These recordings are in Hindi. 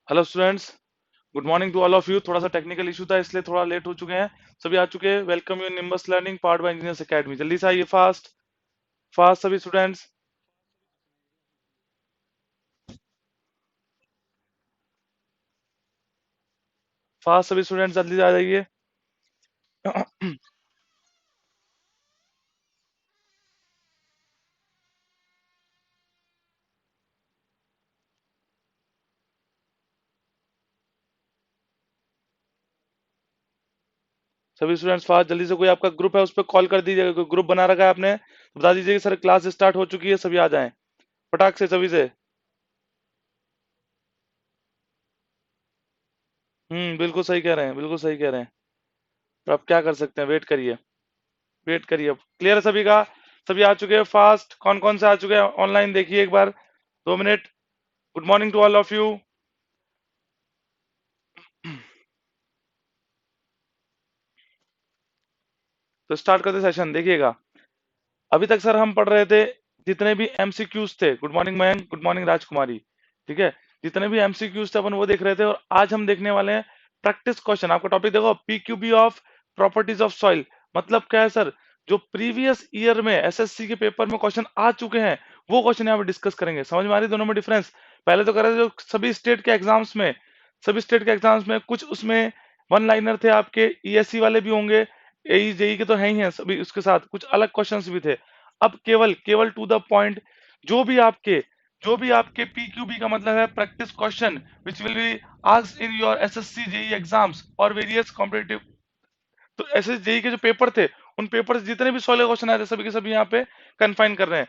Hello students, good morning to all of you. थोड़ा सा टेक्निकल इशू था इसलिए थोड़ा लेट हो चुके हैं। सभी आ चुके हैं। Welcome you nimbus learning part by engineers academy. जल्दी से आइए, फास्ट फास्ट सभी स्टूडेंट्स, फास्ट सभी स्टूडेंट्स जल्दी से आ जाइए। सभी स्टूडेंट्स फास्ट जल्दी से। कोई आपका ग्रुप है उस पर कॉल कर दीजिएगा। कोई ग्रुप बना रखा है आपने तो बता दीजिए कि सर क्लास स्टार्ट हो चुकी है, सभी आ जाएं फटाक से सभी से। बिल्कुल सही कह रहे हैं, बिल्कुल सही कह रहे हैं। तो आप क्या कर सकते हैं, वेट करिए, वेट करिए। क्लियर है सभी का? सभी आ चुके हैं फास्ट? कौन कौन से आ चुके हैं ऑनलाइन देखिए एक बार, 2 मिनट। Good morning to all of you. तो स्टार्ट करते सेशन। देखिएगा, अभी तक सर हम पढ़ रहे थे जितने भी एमसीक्यूज थे। Good morning Mayank, good morning राजकुमारी। ठीक है, जितने भी एमसीक्यूज थे अपन वो देख रहे थे, और आज हम देखने वाले हैं प्रैक्टिस क्वेश्चन। आपका टॉपिक देखो, पीक्यूबी ऑफ प्रॉपर्टीज ऑफ सॉइल। मतलब क्या है सर, जो प्रीवियस ईयर में एसएससी के पेपर में क्वेश्चन आ चुके हैं वो क्वेश्चन यहाँ पे डिस्कस करेंगे। समझ में आ रही है दोनों में डिफरेंस? पहले तो कर रहे थे जो सभी स्टेट के एग्जाम्स में, सभी स्टेट के एग्जाम्स में कुछ उसमें वन लाइनर थे आपके, ईएससी वाले भी होंगे, एई जेई के तो है ही हैं सभी, उसके साथ कुछ अलग क्वेश्चंस भी थे। अब केवल केवल टू द पॉइंट, जो भी आपके जो भी आपके पीक्यूबी का मतलब है practice question which will be asked in your SSC JE exams और वेरियस कॉम्पिटिटिव। तो एसएससी जेई के जो पेपर थे, उन पेपर से जितने भी 16 क्वेश्चन आए थे सभी के सभी यहाँ पे कन्फाइन कर रहे हैं।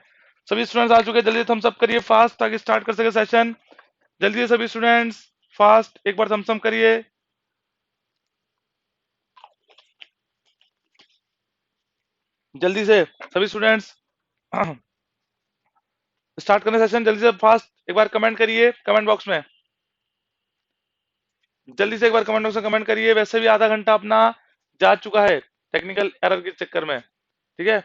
सभी स्टूडेंट्स आ चुके हैं, जल्दी थम्स अप करिए फास्ट ताकि स्टार्ट कर सके सेशन। जल्दी से सभी स्टूडेंट्स फास्ट एक बार थम्स अप करिए जल्दी से सभी स्टूडेंट्स। स्टार्ट करने सेशन, जल्दी से फास्ट एक बार कमेंट करिए कमेंट बॉक्स में। जल्दी से एक बार कमेंट बॉक्स में कमेंट करिए। वैसे भी आधा घंटा अपना जा चुका है टेक्निकल एरर के चक्कर में। ठीक है,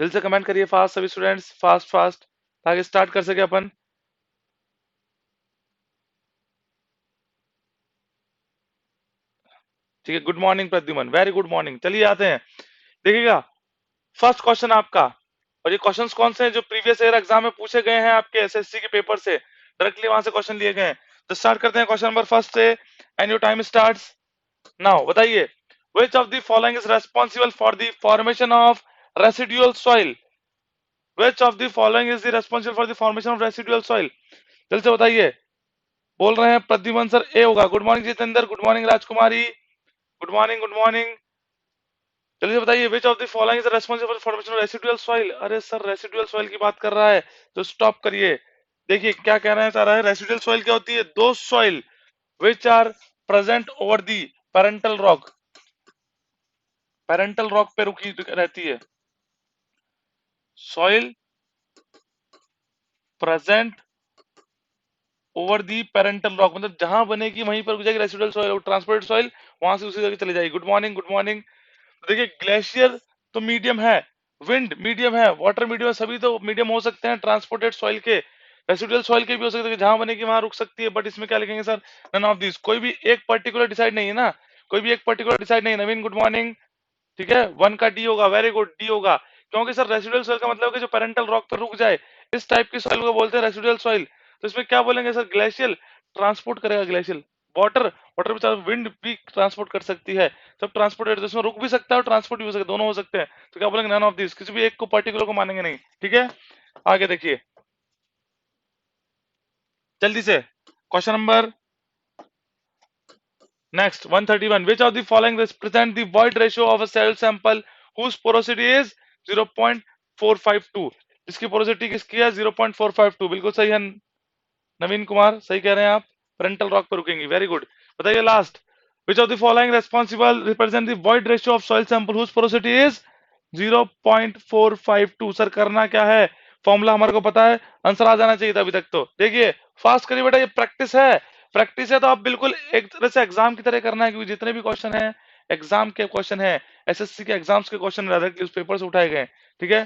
जल्दी से कमेंट करिए फास्ट सभी स्टूडेंट्स, फास्ट फास्ट ताकि स्टार्ट कर सके अपन। ठीक है, good morning Pradyuman, very good morning. चलिए आते हैं, देखिएगा फर्स्ट क्वेश्चन आपका। और ये क्वेश्चंस कौन से हैं जो प्रीवियस ईयर एग्जाम में पूछे गए हैं आपके एसएससी के पेपर से, डायरेक्टली वहां से क्वेश्चन लिए गए हैं। तो स्टार्ट करते हैं क्वेश्चन नंबर फर्स्ट से, and your time starts now. बताइए, which of the following is responsible for the formation of residual soil? Which of the following is the responsible for the formation of residual soil? जल्दी से बताइए। बोल रहे हैं प्रद्युमन सर ए होगा। Good morning Jitendra, good morning राजकुमारी, गुड मॉर्निंग गुड मॉर्निंग। जल्दी से बताइए, विच of the following is responsible for formation of residual soil. अरे सर रेसिडुअल सॉइल की बात कर रहा है तो स्टॉप करिए। देखिए क्या कहना चाह रहा है, रेसिडुअल सॉइल क्या होती है? दो soil which are present over the parental rock, parental rock पे रुकी रहती है। Soil present over the parental rock, मतलब जहां बनेगी वहीं पर रुक जाएगी रेसिडुअल सॉइल, ट्रांसपोर्टेड सॉइल वहां से उसी जगह चली जाएगी। Good morning good morning. देखिए ग्लेशियर तो मीडियम है, विंड मीडियम है, वाटर मीडियम है, सभी तो मीडियम हो सकते हैं ट्रांसपोर्टेड सॉइल के। रेसिडुअल सॉइल के भी हो सकते हैं, जहां बनेगी वहां रुक सकती है, बट इसमें क्या लिखेंगे सर? None of this. कोई भी एक पर्टिकुलर डिसाइड नहीं है ना, कोई भी एक पर्टिकुलर डिसाइड नहीं। नवीन गुड मॉर्निंग। ठीक है, वन का डी होगा, वेरी गुड, डी होगा। क्योंकि सर रेसिडुअल सॉइल का मतलब है कि जो पेरेंटल रॉक पर रुक जाए, इस टाइप की सॉइल को बोलते हैं रेसिडुअल सॉइल। तो इसमें क्या बोलेंगे सर? ग्लेशियल ट्रांसपोर्ट करेगा, ग्लेशियल वाटर, वाटर भी विंड भी ट्रांसपोर्ट कर सकती है, सब ट्रांसपोर्टेड। तो इसमें रुक भी सकता है और ट्रांसपोर्ट भी हो सकता है, दोनों हो सकते हैं। तो क्या बोलेंगे? नन ऑफ दिस, किसी भी एक को पर्टिकुलर को मानेंगे नहीं। ठीक है, आगे देखिए जल्दी से question number next 131। Which of the following represent the void ratio of a cell sample whose porosity is 0.452? जिसकी पोरोसिटी किसकी है? 0.452। बिल्कुल सही है नवीन कुमार, सही कह रहे हैं आप। पेरेंटल रॉक पर रुकेंगी, वेरी गुड। बताइए last, which of the following responsible represent the void ratio of soil sample whose porosity is 0.452? Sir करना क्या है? फॉर्मूला हमारे को पता है, आंसर आ जाना चाहिए था अभी तक। तो देखिए फास्ट करिए बेटा, ये प्रैक्टिस है, प्रैक्टिस है तो आप बिल्कुल एक तरह से एग्जाम की तरह करना है, क्योंकि जितने भी क्वेश्चन है एग्जाम के क्वेश्चन है, एसएससी के एग्जाम्स के क्वेश्चन डायरेक्टली उस पेपर से उठाए गए। ठीक है,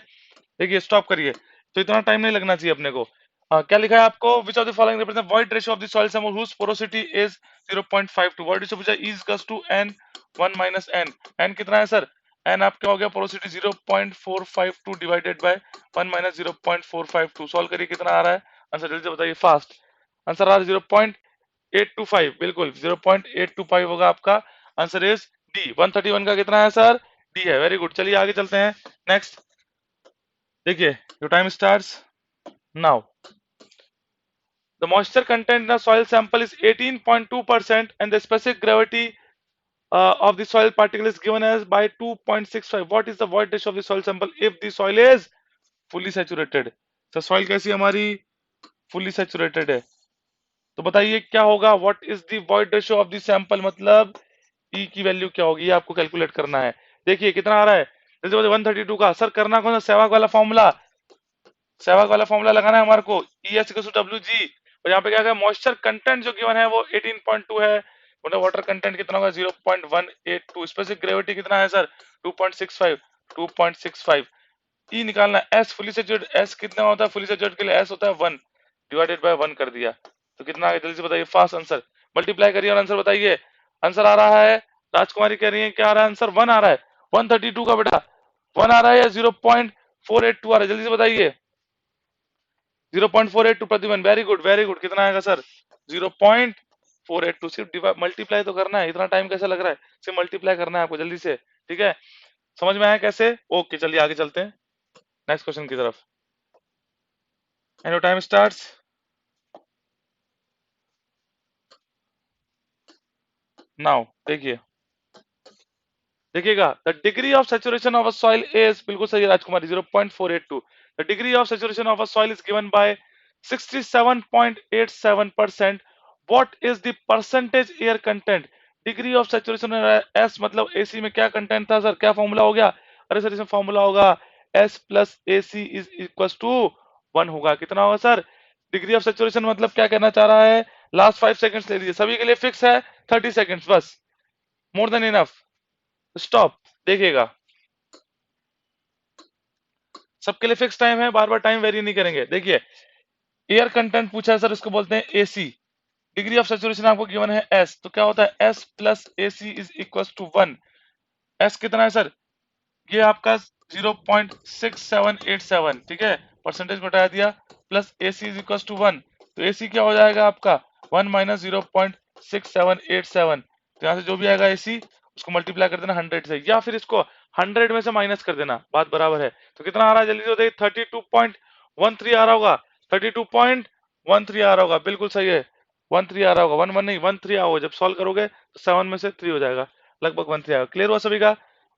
देखिए स्टॉप करिए, तो इतना टाइम नहीं लगना चाहिए अपने को। क्या लिखा है आपको? Which of the following represent void ratio of the soil sample whose porosity is 0.52। Void ratio पूछा is equals to n 1 minus n। n कितना है सर? n आपका हो गया porosity 0.452 divided by 1 minus 0.452। Solve करिए, कितना आ रहा है आंसर? जल्दी से बताइए फास्ट। आंसर आ रहा है 0.825, बिल्कुल 0.825 होगा आपका आंसर इज डी। 131 का कितना है सर? डी है। वेरी गुड, चलिए आगे चलते हैं। नेक्स्ट देखिए, your time starts now. The moisture content in a soil sample is 18.2% and the specific gravity of the soil particle is given as by 2.65. What is the void ratio of the soil sample if the soil is fully saturated? तो soil कैसी हमारी fully saturated है, तो बताइए क्या होगा? What is the void ratio of the sample, मतलब E की वैल्यू क्या होगी, ये आपको कैलकुलेट करना है। देखिए कितना आ रहा है, जैसे 132 का सर करना कौन सा? सहवाग वाला फॉर्मूला, सहवाग वाला फॉर्मूला लगाना है हमारे को, ई एच डब्ल्यू जी। और यहाँ पे क्या है, मॉइस्चर कंटेंट जो गिवन है वो 18.2 है, मतलब वाटर कंटेंट कितना होगा? 0.182। स्पेसिफिक ग्रेविटी कितना है सर? 2.65। 2.65 ई निकालना है। एस फुली सैचुरेटेड, एस कितना होता है फुली सैचुरेटेड के लिए? एस होता है 1 डिवाइडेड बाय 1 कर दिया, तो कितना आ गया? जल्दी से बताइए फास्ट आंसर। मल्टीप्लाई करिए और आंसर बताइए। आंसर आ रहा है, राजकुमारी कह रही है क्या आ रहा है आंसर? 1 आ रहा है। 132 का बेटा 1 आ रहा है या 0.482 आ रहा है? जल्दी से बताइए। 0.482 प्रतिबंध, वेरी गुड वेरी गुड। कितना आएगा सर? 0.482। सिर्फ मल्टीप्लाई तो करना है, इतना टाइम कैसे लग रहा है? सिर्फ मल्टीप्लाई करना है आपको जल्दी से, ठीक है? समझ में आया कैसे? ओके, चलिए आगे चलते हैं नेक्स्ट क्वेश्चन की तरफ। And your time starts now. देखिए देखिएगा, the degree of saturation of a soil is, बिल्कुल सही है राजकुमारी, 0.482। The degree of saturation of a soil is given bye 67.87%। What is the percentage air content? Degree of saturation S मतलब एसी में क्या कंटेंट था सर? क्या फॉर्मूला हो गया? अरे सर इसमें फॉर्मूला होगा S plus A C is equal to 1 होगा। कितना होगा सर? डिग्री ऑफ सैचुरेशन मतलब क्या कहना चाह रहा है? लास्ट 5 सेकंड्स ले लीजिए, सभी के लिए फिक्स है 30 सेकंड्स बस, मोर देन इनफ। स्टॉप, देखिएगा सबके लिए फिक्स टाइम है, बार बार टाइम वेरी नहीं करेंगे। देखिए एयर कंटेंट पूछा है सर, इसको बोलते हैं एसी। डिग्री ऑफ सैचुरेशन आपको गिवन है एस, तो क्या होता है? S plus A C is equal to 1। S कितना है सर? ये आपका 0.6787, ठीक है, परसेंटेज घटा दिया, plus A C is equal to 1, तो ए सी क्या हो जाएगा आपका? 1 माइनस 0.6787। तो यहाँ से जो भी आएगा ए सी उसको मल्टीप्लाई कर देना 100 से, या फिर इसको 100 में से माइनस कर देना, बात बराबर है। तो कितना आ रहा है? जल्दी से बताइए। 32.13 आ रहा होगा, 32.13 आ रहा होगा, बिल्कुल सही है। 13 आ रहा होगा, 11 नहीं 13 आओगे, जब सॉल्व करोगे तो 7 में से 3 हो जाएगा, लगभग 13 आएगा। क्लियर हुआ सभी का?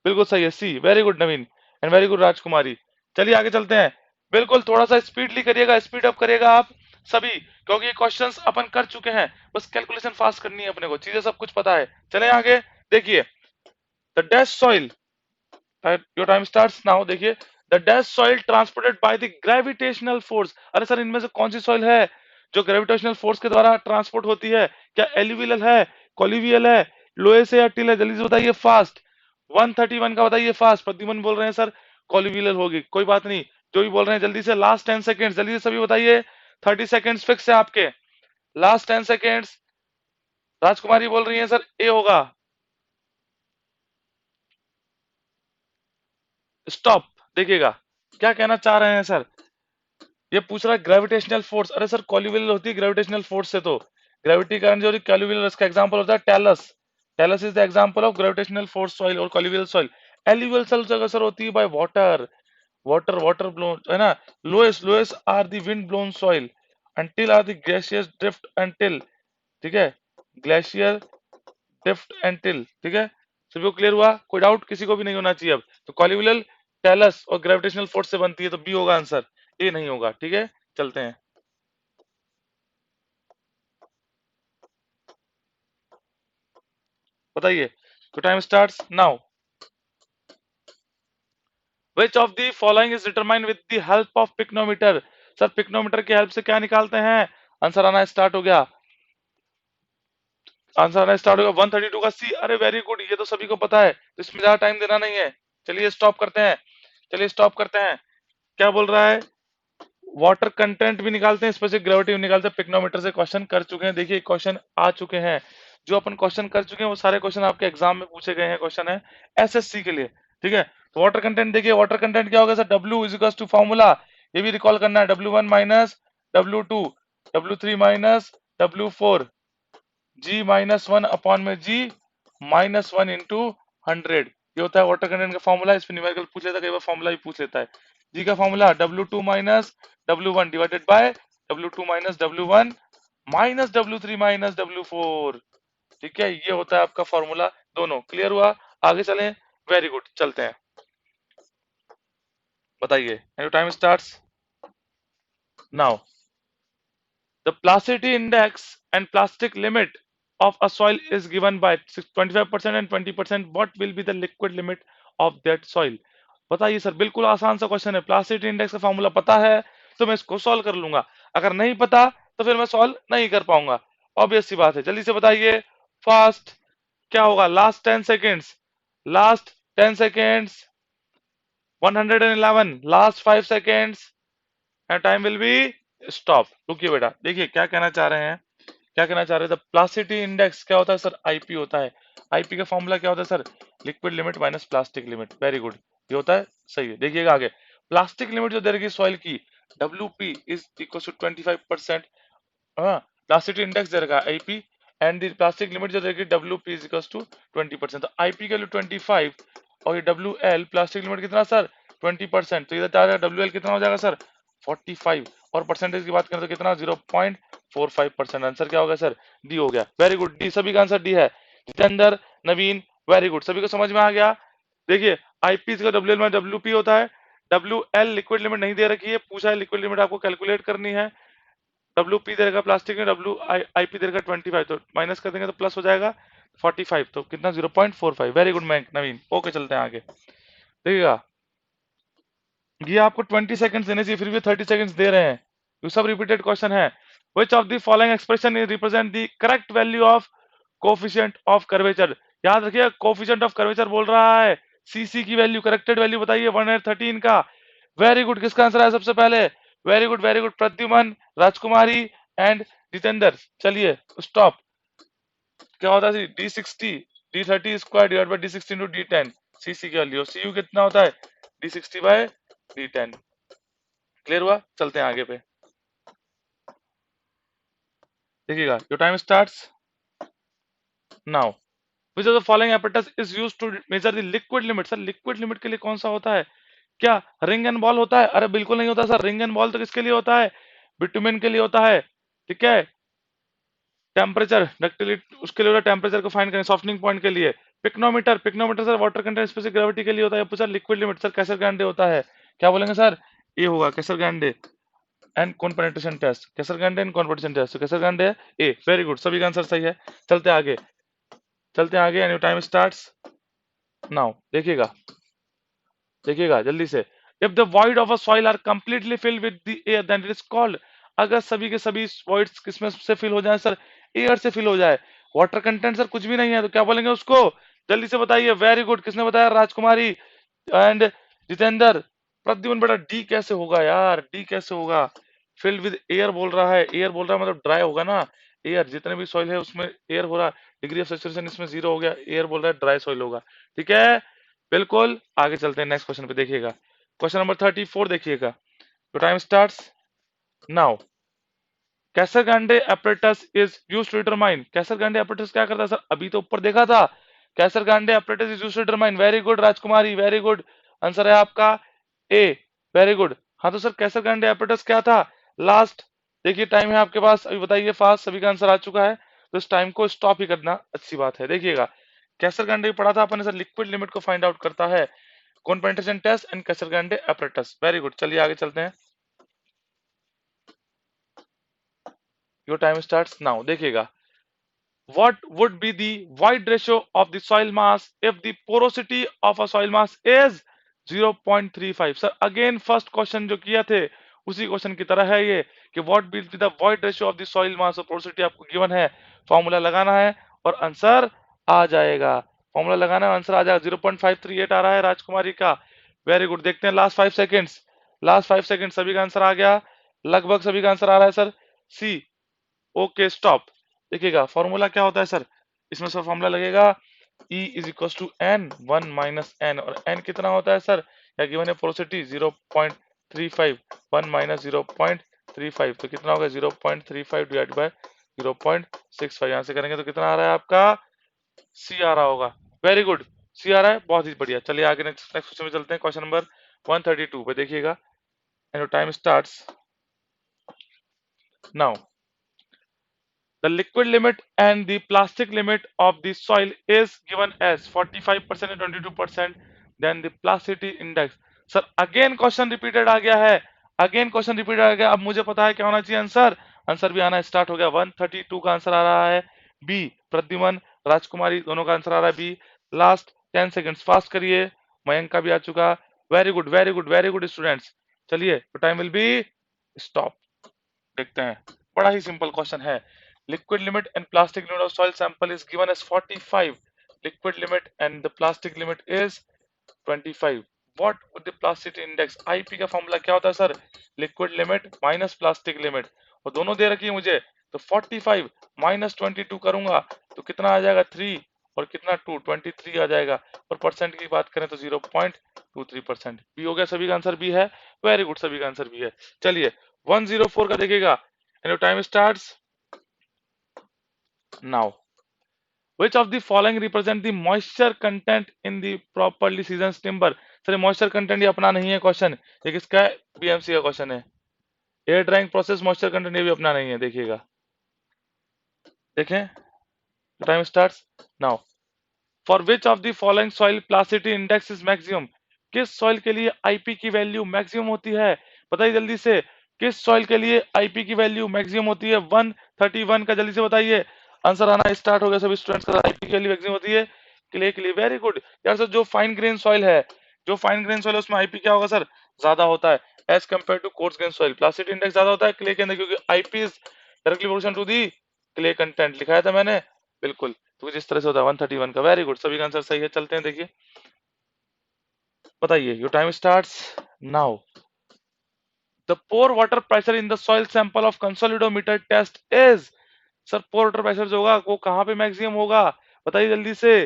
बिल्कुल सही है, C. Very good Naveen and very good Rajkumari. चलिए आगे चलते हैं। बिल्कुल थोड़ा सा स्पीडली करिएगा, स्पीड अप करिएगा आप सभी, क्योंकि ये क्वेश्चंस अपन कर चुके हैं, बस कैलकुलेशन फास्ट करनी है अपने को, चीजें सब कुछ पता है। चले आगे। देखिए the dash soil, your time starts now. देखिए the dash soil transported by the gravitational force. अरे सर इनमें से कौन सी सॉइल है जो ग्रेविटेशनल फोर्स के द्वारा ट्रांसपोर्ट होती है? क्या एल्यूवियल है, कॉलिवियल है, लोएस है या टिल है? जल्दी से बताइए फास्ट। 131 का बताइए फास्ट। प्रद्युमन बोल रहे हैं सर कॉलिवियल होगी, कोई बात नहीं, जो भी बोल रहे हैं जल्दी से, लास्ट 10 सेकेंड जल्दी से सभी बताइए। 30 सेकेंड्स फिक्स है आपके, लास्ट 10 सेकेंड्स। राजकुमारी बोल रही है सर ए होगा। स्टॉप, देखिएगा क्या कहना चाह रहे हैं सर। ये पूछ रहा है ग्रेविटेशनल फोर्स, अरे सर कॉल्यूवियल होती है ग्रेविटेशनल फोर्स से, तो ग्रेविटी कारण जो होती है कॉल्यूवियल, इसका एग्जांपल होता है talus. Talus is the example of gravitational force soil और कॉल्यूवियल सॉइल। एल्यूवियल सॉइल जगह सर होती है बाय वाटर, वाटर ब्लोन है ना। Loess are the wind blown soil, until are the glaciers drift until, ठीक है, ग्लेशियर ड्रिफ्ट एंटिल, ठीक है। सभी को क्लियर हुआ? कोई डाउट किसी को भी नहीं होना चाहिए अब। तो कॉल्यूवियल टैलस और ग्रेविटेशनल फोर्स से बनती है, तो बी होगा आंसर, ए नहीं होगा, ठीक है। चलते हैं, बताइए। तो time starts now. Which of the following is determined with the help of pycnometer? Sir pycnometer की हेल्प से क्या निकालते हैं? आंसर आना स्टार्ट हो गया, आंसर आना स्टार्ट हो गया। 132 का सी, अरे वेरी गुड, ये तो सभी को पता है, तो इसमें ज्यादा टाइम देना नहीं है। चलिए स्टॉप करते हैं, चलिए स्टॉप करते हैं। क्या बोल रहा है? वाटर कंटेंट भी निकालते हैं, स्पेसिफिक ग्रेविटी भी निकालते हैं, पिक्नोमीटर से क्वेश्चन कर चुके हैं। देखिए क्वेश्चन आ चुके हैं, जो अपन क्वेश्चन कर चुके हैं वो सारे क्वेश्चन आपके एग्जाम में पूछे गए हैं, क्वेश्चन है एसएससी के लिए। ठीक है, तो वाटर कंटेंट देखिए, वाटर कंटेंट क्या होगा sir, W is equal to formula, ये भी रिकॉल करना है, W1 minus W2, W3 minus W4, G minus 1 upon में G माइनस 1 इंटू 100, ये होता है वाटर कंटेंट का फॉर्मूला। इसमें न्यूमेरिकल पूछ लेता है, कई बार फॉर्मूला भी पूछ लेता है। जी का formula W2 minus W1 divided by W2 minus W1 minus W3 minus W4। ठीक है, ये होता है आपका फॉर्मूला। दोनों क्लियर हुआ, आगे चलें। वेरी गुड, चलते हैं, बताइए, time starts now. The plasticity index and plastic limit of a soil is given by 25% and 20%. What will be the liquid limit of that soil? बताइए सर, बिल्कुल आसान सा क्वेश्चन है। प्लास्टिसिटी इंडेक्स का फॉर्मूला पता है तो मैं इसको सॉल्व कर लूंगा, अगर नहीं पता तो फिर मैं सॉल्व नहीं कर पाऊंगा। ऑब्वियस सी बात है, जल्दी से बताइए फास्ट। क्या होगा, last 10 seconds, last 10 seconds, 111, last 5 seconds, time will be stop. रुकिए बेटा, देखिए क्या कहना चाह रहे हैं, क्या कहना चाह रहे थे। प्लास्टिसिटी इंडेक्स क्या होता है सर, आईपी होता है। आईपी का फॉर्मूला क्या होता है sir, liquid limit minus plastic limit. Very good, ये होता है, सही है। देखिएगा आगे, प्लास्टिक लिमिट जो दे रही सॉइल की, WP इज इक्वल टू 25%, हाँ, प्लास्टिसिटी इंडेक्स दे रखा IP, and the plastic limit जो देगी WP इज इक्वल टू 20%। तो आईपी का 25 और ये WL प्लास्टिक लिमिट कितना सर 20%, तो इधर WL कितना हो जाएगा सर 45, और परसेंटेज की बात करें तो कितना 0.45%। आंसर क्या होगा सर, डी हो गया। वेरी गुड, डी, सभी का आंसर डी है। जितेंद्र, नवीन, वेरी गुड, सभी को समझ में आ गया। देखिए आईपी का WL में WP होता है, WL लिक्विड लिमिट नहीं दे रखी है, पूछा है लिक्विड लिमिट आपको कैलकुलेट करनी है। WP दे रखा प्लास्टिक में, WIP दे रखा 25, तो माइनस कर देंगे तो प्लस हो जाएगा 45, तो कितना 0.45। वेरी गुड मैंक नवीन, ओके चलते हैं आगे। देखिएगा ये आपको 20 सेकंड्स देने चाहिए, फिर भी 30 सेकंड्स दे रहे हैं, ये सब रिपीटेड क्वेश्चन है। विच of the following expression represent the correct value of coefficient of curvature. याद रखिए कोफिशिएंट ऑफ कर्वेचर बोल रहा है, सीसी की वैल्यू, करेक्टेड वैल्यू बताइए 113 का। वेरी गुड, किसका आंसर है सबसे पहले, very good very good, Pradyuman, Rajkumari and Jitendra. चलिए स्टॉप, क्या होता है D60, D30 square divide by D60 into D10, CC की वैल्यू, सीयू कितना होता है D60 बाय D10। क्लियर हुआ, चलते हैं आगे पे। देखिएगा your time starts now. Which of the following apparatus is used to measure the liquid limit. Sir liquid limit के लिए कौन सा होता है, क्या रिंग एंड बॉल होता है, अरे बिल्कुल नहीं होता सर, रिंग एंड बॉल तो किसके लिए होता है, बिटुमेन के लिए होता है। ठीक है, टेम्परेचर डक्टिलिटी उसके लिए होता है, टेम्परेचर को फाइंड करें, सॉफ्टनिंग पॉइंट के लिए। Pycnometer, pycnometer sir water content specific gravity के लिए होता है। पूछा liquid limit sir Casagrande होता है, क्या बोलेंगे सर, ये होगा Casagrande and cone penetration test, Casagrande and cone penetration test, तो कैसर ग्रांडे है ए। वेरी गुड, सभी का आंसर सही है। चलते आगे, चलते आगे, एंड टाइम स्टार्ट्स नाउ। देखिएगा, देखिएगा जल्दी से। If the void of a soil are completely filled with the air then it is called. अगर सभी के सभी वॉइड्स किसमें से फिल हो जाए सर, एयर से फिल हो जाए, वाटर कंटेंट सर कुछ भी नहीं है, तो क्या बोलेंगे उसको, जल्दी से बताइए। वेरी गुड, किसने बताया, राजकुमारी एंड जितेंद्र। प्रद्युमन बेटा डी कैसे होगा यार, डी कैसे होगा, फिल्ड विद एयर बोल रहा है, एयर बोल रहा है मतलब ड्राई होगा ना, एयर जितने भी सॉइल है उसमें एयर हो रहा है, डिग्री ऑफ सैचुरेशन इसमें 0 हो गया, एयर बोल रहा है ड्राई सॉइल होगा। ठीक है, बिल्कुल, आगे चलते हैं नेक्स्ट क्वेश्चन पे। देखिएगा क्वेश्चन नंबर 34 देखिएगा, तो time starts now. Casagrande apparatus is used to determine. Casagrande apparatus क्या करता है सर, अभी तो ऊपर देखा था, Casagrande apparatus is used to determine. Very good Rajkumari, very good, answer है आपका ए। वेरी गुड, हाँ तो सर कैसरग्रांडे apparatus क्या था, लास्ट, देखिए टाइम है आपके पास, अभी बताइए फास्ट, सभी का आंसर आ चुका है, तो इस टाइम को स्टॉप ही करना अच्छी बात है। देखिएगा कैसरग्रांडे पढ़ा था अपन ने सर, लिक्विड लिमिट को फाइंड आउट करता है, कौन penetration test and Casagrande apparatus। Very good, चलिए आगे चलते हैं, योर टाइम स्टार्ट्स नाउ। देखिएगा what would be the void ratio of the soil mass if the porosity of a soil mass is 0.35। Sir again first question जो किया थे उसी क्वेश्चन की तरह है ये, कि what will be the void ratio of the soil mass और porosity आपको गिवन है, फॉर्मूला लगाना है और आंसर आ जाएगा, फॉर्मूला लगाना है आंसर आ जाएगा। 0.538 आ रहा है राजकुमारी का। वेरी गुड, देखते हैं लास्ट 5 सेकेंड्स, लास्ट 5 सेकेंड, सभी का आंसर आ गया। लगभग सभी का आंसर आ रहा है सर सी। Okay stop. देखिएगा फॉर्मूला क्या होता है सर, इसमें सर फॉर्मूला लगेगा E is equal to n, 1 - n, और n कितना होता है सर, या गिवन है पोरोसिटी 0.35, 1 - 0.35, तो कितना होगा 0.35 डिवाइड बाय 0.65, यहाँ से करेंगे तो कितना आ रहा है आपका सी आ रहा होगा। वेरी गुड, सी आ रहा है, बहुत ही बढ़िया। चलिए आगे नेक्स्ट नेक्स्ट क्वेश्चन में चलते हैं, क्वेश्चन नंबर 132 पे देखिएगा, and time starts now. The liquid limit and the plastic limit of the soil is given as 45% and 22%. Then the plasticity index. Sir again question repeated आ गया है, अगेन क्वेश्चन रिपीटेड आ गया। अब मुझे पता है क्या होना चाहिए आंसर, आंसर भी आना स्टार्ट हो गया। 132 का आंसर आ रहा है बी, प्रद्युमन राजकुमारी दोनों का आंसर आ रहा है बी। लास्ट 10 सेकंड्स फास्ट करिए, मयंक का भी आ चुका। Very good very good very good students. चलिए तो टाइम विल बी स्टॉप। देखते हैं, बड़ा ही सिंपल क्वेश्चन है। Liquid limit and plastic limit of soil sample is given as 45, liquid limit and the plastic limit is 25। What would the plastic index, IP का फॉर्मूला क्या होता है sir, liquid limit minus plastic limit, और दोनों दे रखी है मुझे, तो 45 माइनस 22 करूंगा तो कितना आ जाएगा 3, और कितना 2, 23 आ जाएगा, और परसेंट की बात करें तो 0.23%। बी हो गया, सभी का आंसर बी है। वेरी गुड, सभी का आंसर बी है। चलिए 104 का देखिएगा, and time starts now. Which of the following represent the moisture content in the properly seasoned timber? Sir moisture content ये अपना नहीं है क्वेश्चन, ये किसका है, बीएमसी का क्वेश्चन है। Air drying process moisture content ये भी अपना नहीं है, देखिएगा, देखें time starts now. For which of the following soil plasticity index is maximum, किस सॉइल के लिए आईपी की वैल्यू मैक्सिमम होती है, बताइए जल्दी से, किस सॉइल के लिए आईपी की वैल्यू मैक्सिमम होती है 131 का, जल्दी से बताइए। आंसर आना स्टार्ट हो गया सभी स्टूडेंट्स का, आईपी की वैल्यू मैक्सिमम होती है क्ले के लिए। वेरी गुड यार सर, जो फाइन ग्रेन सॉइल है, जो फाइन ग्रेन सॉइल है उसमें आईपी क्या होगा सर, ज्यादा होता है as compare to coarse grain soil. Plasticity index ज्यादा होता है क्ले के अंदर, क्योंकि IP is directly proportional to the clay content, लिखाया था मैंने, बिल्कुल। तो कुछ इस तरह से होता है 131 का। वेरी गुड, सभी का आंसर सही है। चलते हैं, देखिए बताइए, your time starts now. The pore water pressure in the soil sample of consolidometer test is, sir pore water pressure जो होगा वो कहां पे मैक्सिमम होगा, बताइए जल्दी से।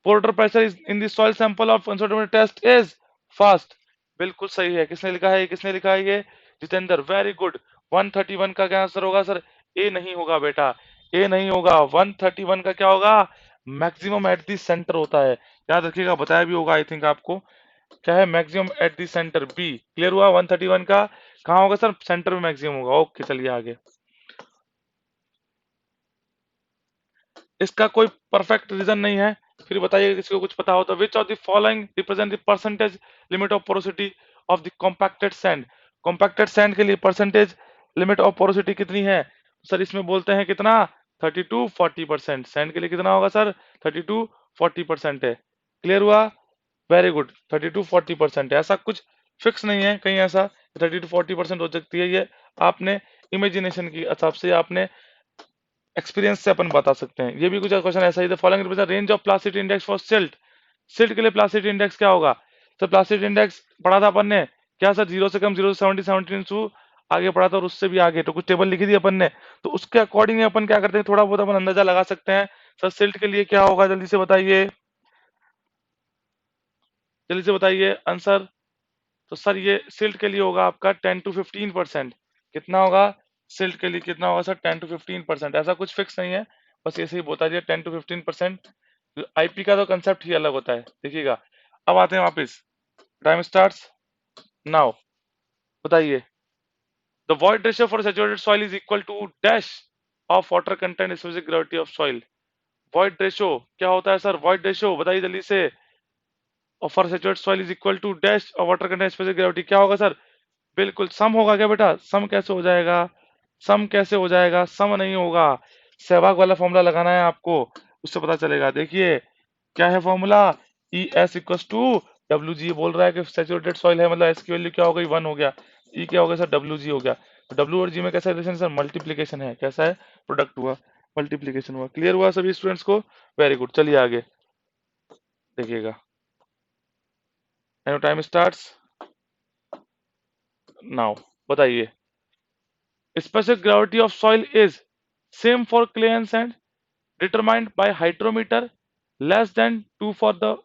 Pore water pressure is in the soil sample of consolidometer test is fast, बिल्कुल सही है। किसने लिखा है, किसने लिखा है ये, जितेंद्र, वेरी गुड। 131 का क्या आंसर होगा सर, ए नहीं होगा बेटा, ए नहीं होगा। 131 का क्या होगा, मैक्सिमम एट द सेंटर होता है, याद रखिएगा, बताया भी होगा आई थिंक आपको, क्या है maximum at the centre, B. Clear हुआ, 131 का कहाँ होगा सर, सेंटर में मैक्सिमम होगा। ओके चलिए आगे, इसका कोई परफेक्ट रीजन नहीं है, फिर बताइए किसी को कुछ पता हो तो। विच of the following represent the percentage limit of porosity of the compacted sand, compacted sand के लिए परसेंटेज लिमिट ऑफ पोरोसिटी कितनी है सर, इसमें बोलते हैं कितना 32-40%, सैंड के लिए कितना होगा सर 32-40% है। क्लियर हुआ, वेरी गुड, 32-40% है, ऐसा कुछ फिक्स नहीं है कहीं ऐसा 30 to 40% हो सकती है, ये आपने इमेजिनेशन की हिसाब से, आपने एक्सपीरियंस से अपन बता सकते हैं। ये भी कुछ क्वेश्चन ऐसा ही था, following represent range of plasticity index for silt, silt के लिए प्लासिटी इंडेक्स क्या होगा सर, प्लासिटी इंडेक्स पढ़ा था अपन ने क्या सर, 0 से कम, 0 से 70, 17 टू आगे पढ़ा था, और उससे भी आगे तो कुछ टेबल लिखी थी अपन ने, तो उसके अकॉर्डिंग अपन क्या करते हैं, थोड़ा बहुत अपन अंदाजा लगा सकते हैं। सर सिल्ट के लिए क्या होगा, जल्दी से बताइए, जल्दी से बताइए आंसर। तो सर ये सिल्ट के लिए होगा आपका 10 to 15%, कितना होगा सिल्ट के लिए, कितना होगा सर 10 to 15%, ऐसा कुछ फिक्स नहीं है, बस ऐसे ही बता दिया 10 to 15%। आईपी का तो कंसेप्ट ही अलग होता है, देखिएगा। अब आते हैं वापस, टाइम स्टार्ट्स नाउ, बताइए। The void ratio for saturated soil is equal to dash of water content specific gravity of soil, void ratio क्या होता है सर, वॉइड रेशियो बताइए जल्दी से, और for saturated soil is equal to dash of water content specific gravity क्या होगा सर, बिल्कुल सम होगा क्या बेटा, सम कैसे हो जाएगा, सम कैसे हो जाएगा, सम नहीं होगा, सहवाग वाला फॉर्मूला लगाना है आपको, उससे पता चलेगा। देखिए क्या है formula, E S equal to W G, बोल रहा है कि सैचुरेटेड सॉइल है, मतलब एस की वैल्यू क्या हो गई 1 हो गया, ई क्या हो गया सर डब्ल्यू जी हो गया, तो डब्ल्यू और जी में कैसा रिलेशन सर, मल्टीप्लीकेशन है, कैसा है, प्रोडक्ट हुआ, मल्टीप्लीकेशन हुआ। क्लियर हुआ सभी स्टूडेंट्स को, वेरी गुड। चलिए आगे देखिएगा, टाइम स्टार्ट्स नाउ, बताइए। Specific gravity of soil is same for clay and sand, determined by hydrometer, less than 2 for the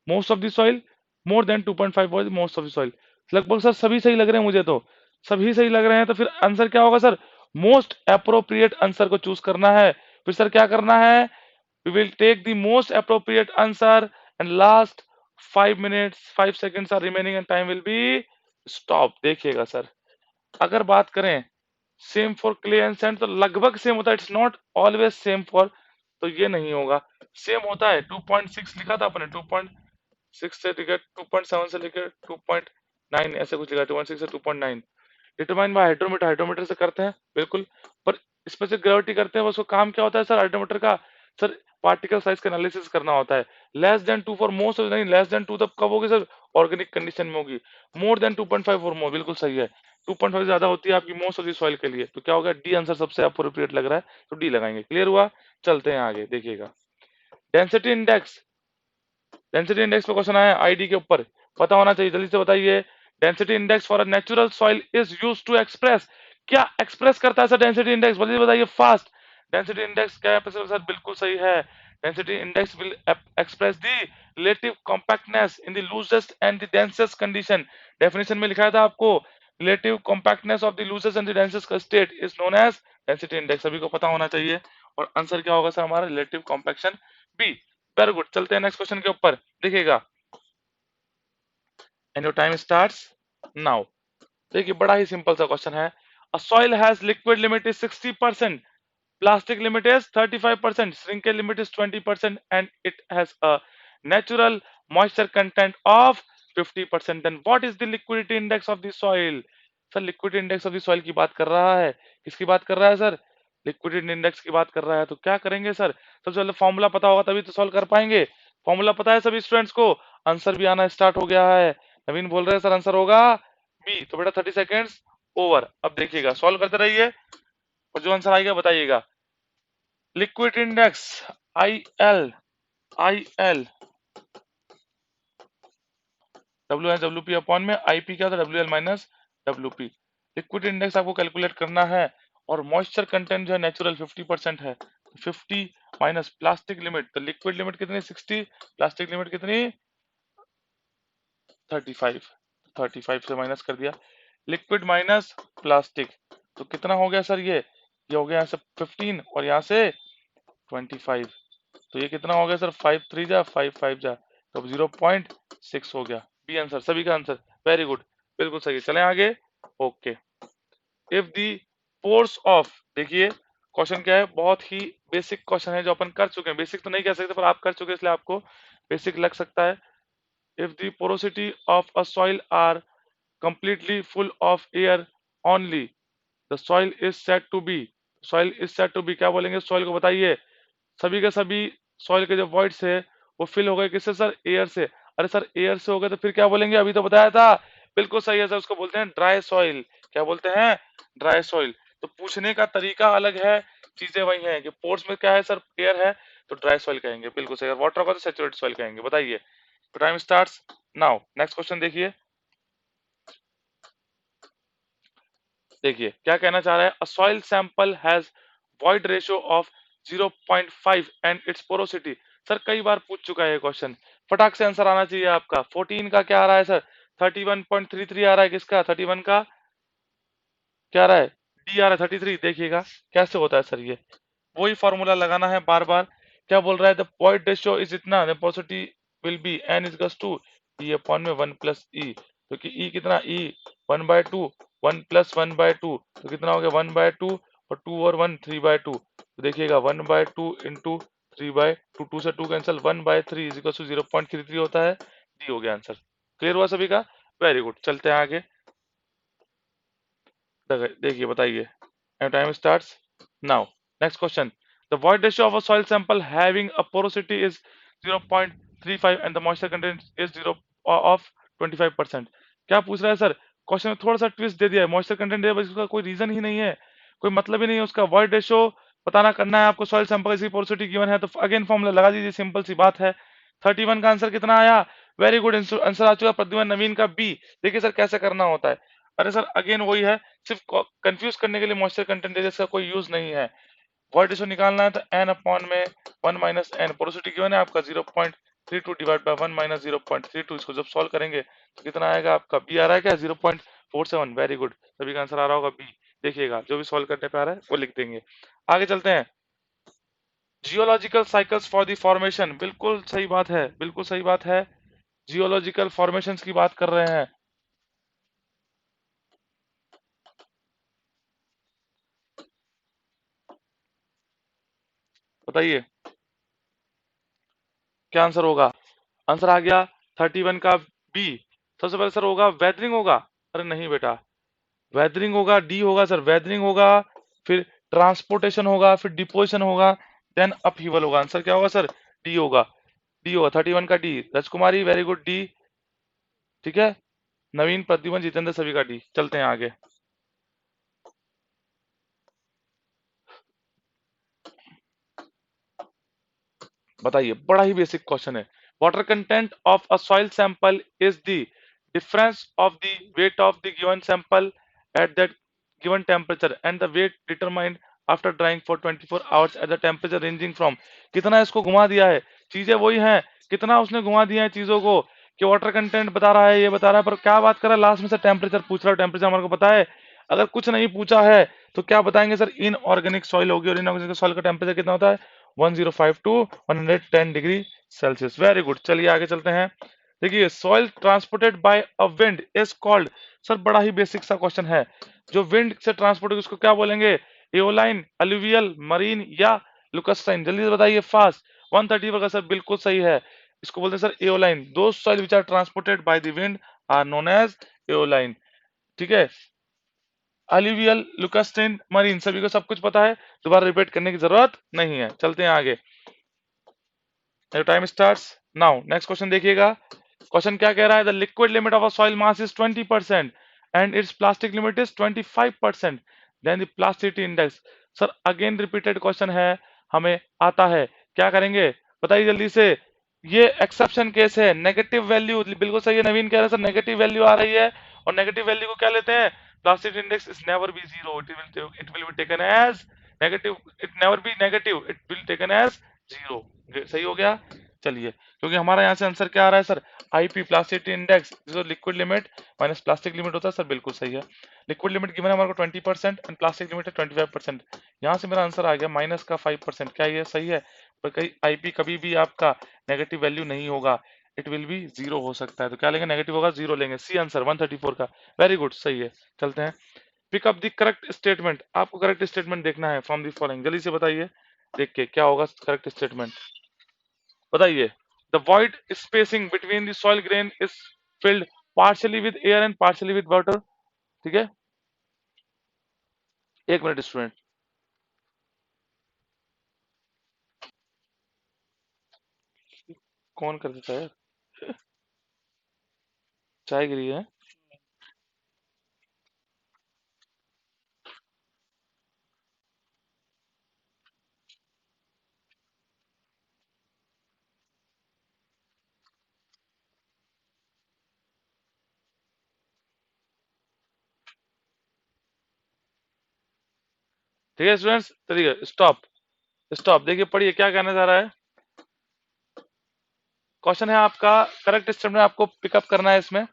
most of the soil, more than 2.5 for the most of the soil. लगभग सर सभी सही लग रहे हैं मुझे, तो सभी सही लग रहे हैं, तो फिर आंसर क्या होगा सर? मोस्ट अप्रोप्रिएट आंसर को चूज करना है। फिर सर क्या करना है? We will take the most appropriate answer and last 5 minutes 5 seconds are remaining and time will be stop. देखिएगा सर, अगर बात करें same for clay and sand, तो लगभग सेम होता है, it's not always same for, तो ये नहीं होगा। सेम होता है 2.6 लिखा था अपने, 2.6 से लेकर 2.7 से लेकर 2.9 ऐसे कुछ लिखा, 2.6 से 2.9। डिटरमाइन बाय हाइड्रोमीटर, हाइड्रोमीटर से करते हैं बिल्कुल, पर स्पेसिफिक ग्रेविटी करते हैं, उसको काम क्या होता है सर हाइड्रोमीटर का? सर पार्टिकल साइज का एनालिसिस करना होता है। लेस देन 2 फॉर मोस्ट, नहीं लेस देन 2 तब कब होगी सर? ऑर्गेनिक कंडीशन में होगी। मोर देन 2.5 फॉर मोर, बिल्कुल सही है। 2.5 से ज्यादा होती है आपकी मोस्ट ऑफ द सॉइल के लिए, तो क्या होगा? डी आंसर सबसे अप्रोप्रिएट लग रहा है, तो डी लगाएंगे। क्लियर हुआ? चलते हैं आगे, देखिएगा डेंसिटी इंडेक्स। डेंसिटी इंडेक्स पे क्वेश्चन आया आईडी के ऊपर, पता होना चाहिए, जल्दी से बताइए। Density index for a natural soil is used to express, क्या एक्सप्रेस करता है सर डेंसिटी इंडेक्स? जल्दी बताइए फास्ट। डेंसिटी इंडेक्स क्या है सर? बिल्कुल सही है। Density index will express the relative compactness in the loosest and the densest condition. Definition में लिखा था आपको, relative compactness of the loosest and the densest state is known as density index. सभी को पता होना चाहिए। और आंसर क्या होगा सर हमारा? Relative compaction B. Very good, चलते हैं नेक्स्ट क्वेश्चन के ऊपर, देखिएगा and your time starts now. देखिए बड़ा ही सिंपल सा क्वेश्चन है। A soil has liquid limit is 60%, plastic limit is 35%, shrinkage limit is 20%, and it has a natural moisture content of 50%. Then what is the liquidity index of the soil? Sir liquidity index of the soil की बात कर रहा है, किसकी बात कर रहा है सर? liquidity index की बात कर रहा है, तो क्या करेंगे सर? सबसे पहले फॉर्मूला पता होगा तभी तो सॉल्व कर पाएंगे। फॉर्मूला पता है सभी स्टूडेंट्स को? आंसर भी आना स्टार्ट हो गया है। नवीन बोल रहे हैं सर आंसर होगा बी, तो बेटा 30 सेकेंड्स ओवर। अब देखिएगा सॉल्व करते रहिए और जो आंसर आएगा बताइएगा। Liquid index I L, W S W P upon में आई पी क्या था? W L minus W P. Liquid index आपको कैलकुलेट करना है, और मॉइस्चर कंटेंट जो है नेचुरल 50% है, 50 माइनस प्लास्टिक लिमिट, तो लिक्विड लिमिट कितनी? 60, प्लास्टिक लिमिट कितनी? 35। 35 से माइनस कर दिया, लिक्विड माइनस प्लास्टिक, तो कितना हो गया सर? ये हो गया यहाँ से 15 और यहाँ से 25, तो ये कितना हो गया सर? 5 3 जा 5 5 जा, तो 0.6 हो गया। बी आंसर, सभी का आंसर वेरी गुड, बिल्कुल सही है। चलें आगे। Okay, if the force of, देखिए क्वेश्चन क्या है, बहुत ही बेसिक क्वेश्चन है जो अपन कर चुके हैं। बेसिक तो नहीं कह सकते पर आप कर चुके हैं इसलिए आपको बेसिक लग सकता है। If the porosity of a soil are completely full of air only, the soil is said to be, soil is said to be, क्या बोलेंगे सॉइल को? बताइए। सभी के सभी सॉइल के जो वॉइड्स है वो फिल हो गए किससे सर? एयर से। अरे सर एयर से हो गए तो फिर क्या बोलेंगे? अभी तो बताया था, बिल्कुल सही है सर, उसको बोलते हैं ड्राई सॉइल। क्या बोलते हैं? Dry soil. तो पूछने का तरीका अलग है, चीजें वही हैं कि पोर्स में क्या है सर? एयर है, तो ड्राई सॉइल कहेंगे, बिल्कुल सही। वाटर होगा तो सैचुरेटेड सॉइल कहेंगे। बताइए, तो time starts now. Next question देखिए, देखिए क्या कहना चाह रहा है। A soil sample has void ratio of 0.5 and it's porosity. Sir कई बार पूछ चुका है ये क्वेश्चन, फटाक से आंसर आना चाहिए आपका। 14 का क्या आ रहा है सर? 31.33 आ रहा है, किसका? 31 का क्या आ रहा है? डी आ रहा है 33। देखिएगा कैसे होता है सर, ये वही फॉर्मूला लगाना है बार बार। क्या बोल रहा है? द वॉइड रेशियो इज इतना, the porosity will be n is to e upon में 1 प्लस ई, क्योंकि ई कितना? ई 1/2, 1 प्लस 1/2, तो कितना हो गया? 1/2, और 2 और 1 3/2, तो देखिएगा 1/2 इंटू 3/2, 2 से 2 कैंसिल, 1/3 इज इक्वल टू 0.33 होता है। डी हो गया आंसर। क्लियर हुआ सभी का? वेरी गुड, चलते हैं आगे। देखिए बताइए, time starts now. Next question, the void ratio of a soil sample having a porosity is 0.35 and the moisture content is 0 of 25%। क्या पूछ रहा है सर? क्वेश्चन में थोड़ा सा ट्विस्ट दे दिया है, मॉइस्चर कंटेंट दिया है, बस उसका कोई रीजन ही नहीं है, कोई मतलब ही नहीं है उसका। वॉइड रेशियो बताना करना है आपको, सॉइल सैंपल की पोरोसिटी गिवन है, तो अगेन फॉर्मूला लगा दीजिए, सिंपल सी बात है। 31 का आंसर कितना आया? वेरी गुड आंसर आ चुका प्रद्युमन नवीन का बी। देखिए सर कैसे करना होता है, अरे सर अगेन वही है, सिर्फ कंफ्यूज करने के लिए मॉइस्चर कंटेंट एरिया का कोई यूज नहीं है। वॉइड रेशो निकालना है तो एन अपॉन में 1 - n, पोरोसिटी गिवन है आपका 0.32 डिवाइड बाय 1 - 0.32। इसको जब सॉल्व करेंगे तो कितना आएगा आपका, बी आ रहा है क्या, 0.47। वेरी गुड, सभी का आंसर आ रहा होगा बी। देखिएगा जो भी सॉल्व करने पे आ रहा है वो लिख देंगे। आगे चलते हैं। Geological cycles for the formation, बिल्कुल सही बात है, बिल्कुल सही बात है। जियोलॉजिकल फॉर्मेशंस की बात कर रहे हैं। बताइए क्या आंसर होगा। आंसर आ गया 31 का बी। सबसे पहले सर होगा वेदरिंग होगा। अरे नहीं बेटा, वेदरिंग होगा, डी होगा सर, वेदरिंग होगा, फिर ट्रांसपोर्टेशन होगा, फिर डिपोजिशन होगा, देन अपहीवल होगा। आंसर क्या होगा सर, डी होगा। डी होगा 31 का डी। राजकुमारी वेरी गुड, डी। ठीक है, नवीन, प्रद्युमन, जितेंद्र सभी का डी। चलते हैं आगे। बताइए, बड़ा ही बेसिक क्वेश्चन है। Water content of a soil sample is the difference of the weight of the given sample at that given temperature and the weight determined after drying for 24 hours at the temperature ranging from. कितना इसको घुमा दिया है, चीजें वही हैं, कितना उसने घुमा दिया है चीजों को, कि वाटर कंटेंट बता रहा है, ये बता रहा है, पर क्या बात कर रहा है लास्ट में से, टेम्परेचर पूछ रहा है। टेम्परेचर हमारे को पता है। अगर कुछ नहीं पूछा है तो क्या बताएंगे सर, इनऑर्गेनिक सॉइल होगी, और इनऑर्गेनिक सॉइल का टेम्परेचर कितना होता है, 1052 to 110 degree Celsius. Very good, चलिए आगे चलते हैं। देखिए, soil transported by a wind is called. Sir बड़ा ही बेसिक सा क्वेश्चन है। जो विंड से ट्रांसपोर्ट होगी उसको क्या बोलेंगे, एओलाइन, अलुवियल, मरीन या लुकस्टाइन। जल्दी से बताइए फास्ट। 130 का सर बिल्कुल सही है। इसको बोलते हैं sir aeolian. Those soil which are transported by the wind are known as aeolian. ठीक है, अलुवियल, लुकस्टाइन, मरीन, सभी को सब कुछ पता है, दोबारा रिपीट करने की जरूरत नहीं है। चलते हैं आगे। Time starts now. Next question देखिएगा। क्वेश्चन क्या कह रहा है, the liquid limit of a soil mass is 20% and its plastic limit is 25%, then the plasticity index. Sir again repeated question है, हमें आता है, क्या करेंगे बताइए जल्दी से। ये एक्सेप्शन केस है, नेगेटिव वैल्यू, बिल्कुल सही है, नवीन कह रहे हैं सर नेगेटिव वैल्यू आ रही है, और नेगेटिव वैल्यू को क्या लेते हैं, plastic index is never be zero, it will be taken as negative, it never be negative, it will taken as zero. सही हो गया। चलिए, क्योंकि हमारा यहाँ से आंसर क्या आ रहा है सर, आईपी, प्लास्टिसिटी इंडेक्स, जो liquid limit minus plastic limit होता है सर, बिल्कुल सही है। लिक्विड लिमिट गिवन है हमारे को 20% एंड प्लास्टिक लिमिट है 25%। यहाँ से मेरा आंसर आ गया माइनस का 5%। क्या ये सही है, पर कहीं आईपी कभी भी आपका नेगेटिव वैल्यू नहीं होगा, इट विल बी जीरो हो सकता है, तो क्या लेंगे, नेगेटिव होगा, जीरो लेंगे। सी आंसर 134 का। वेरी गुड, सही है। चलते हैं। Pick up the correct statement. आपको करेक्ट स्टेटमेंट देखना है फ्रॉम द फॉलोइंग, जल्दी से बताइए, देख के क्या होगा करेक्ट स्टेटमेंट। बताइए। The void spacing between the soil grain is filled partially with air and partially with water. ठीक है, एक मिनट स्टूडेंट। कौन कर देता है, चाय गिरी है। ठीक है स्टूडेंट्स, चलिए स्टॉप। स्टॉप, देखिए पढ़िए क्या कहना चाह रहा है। क्वेश्चन है आपका, करेक्ट स्टेटमेंट आपको पिकअप करना है इसमें।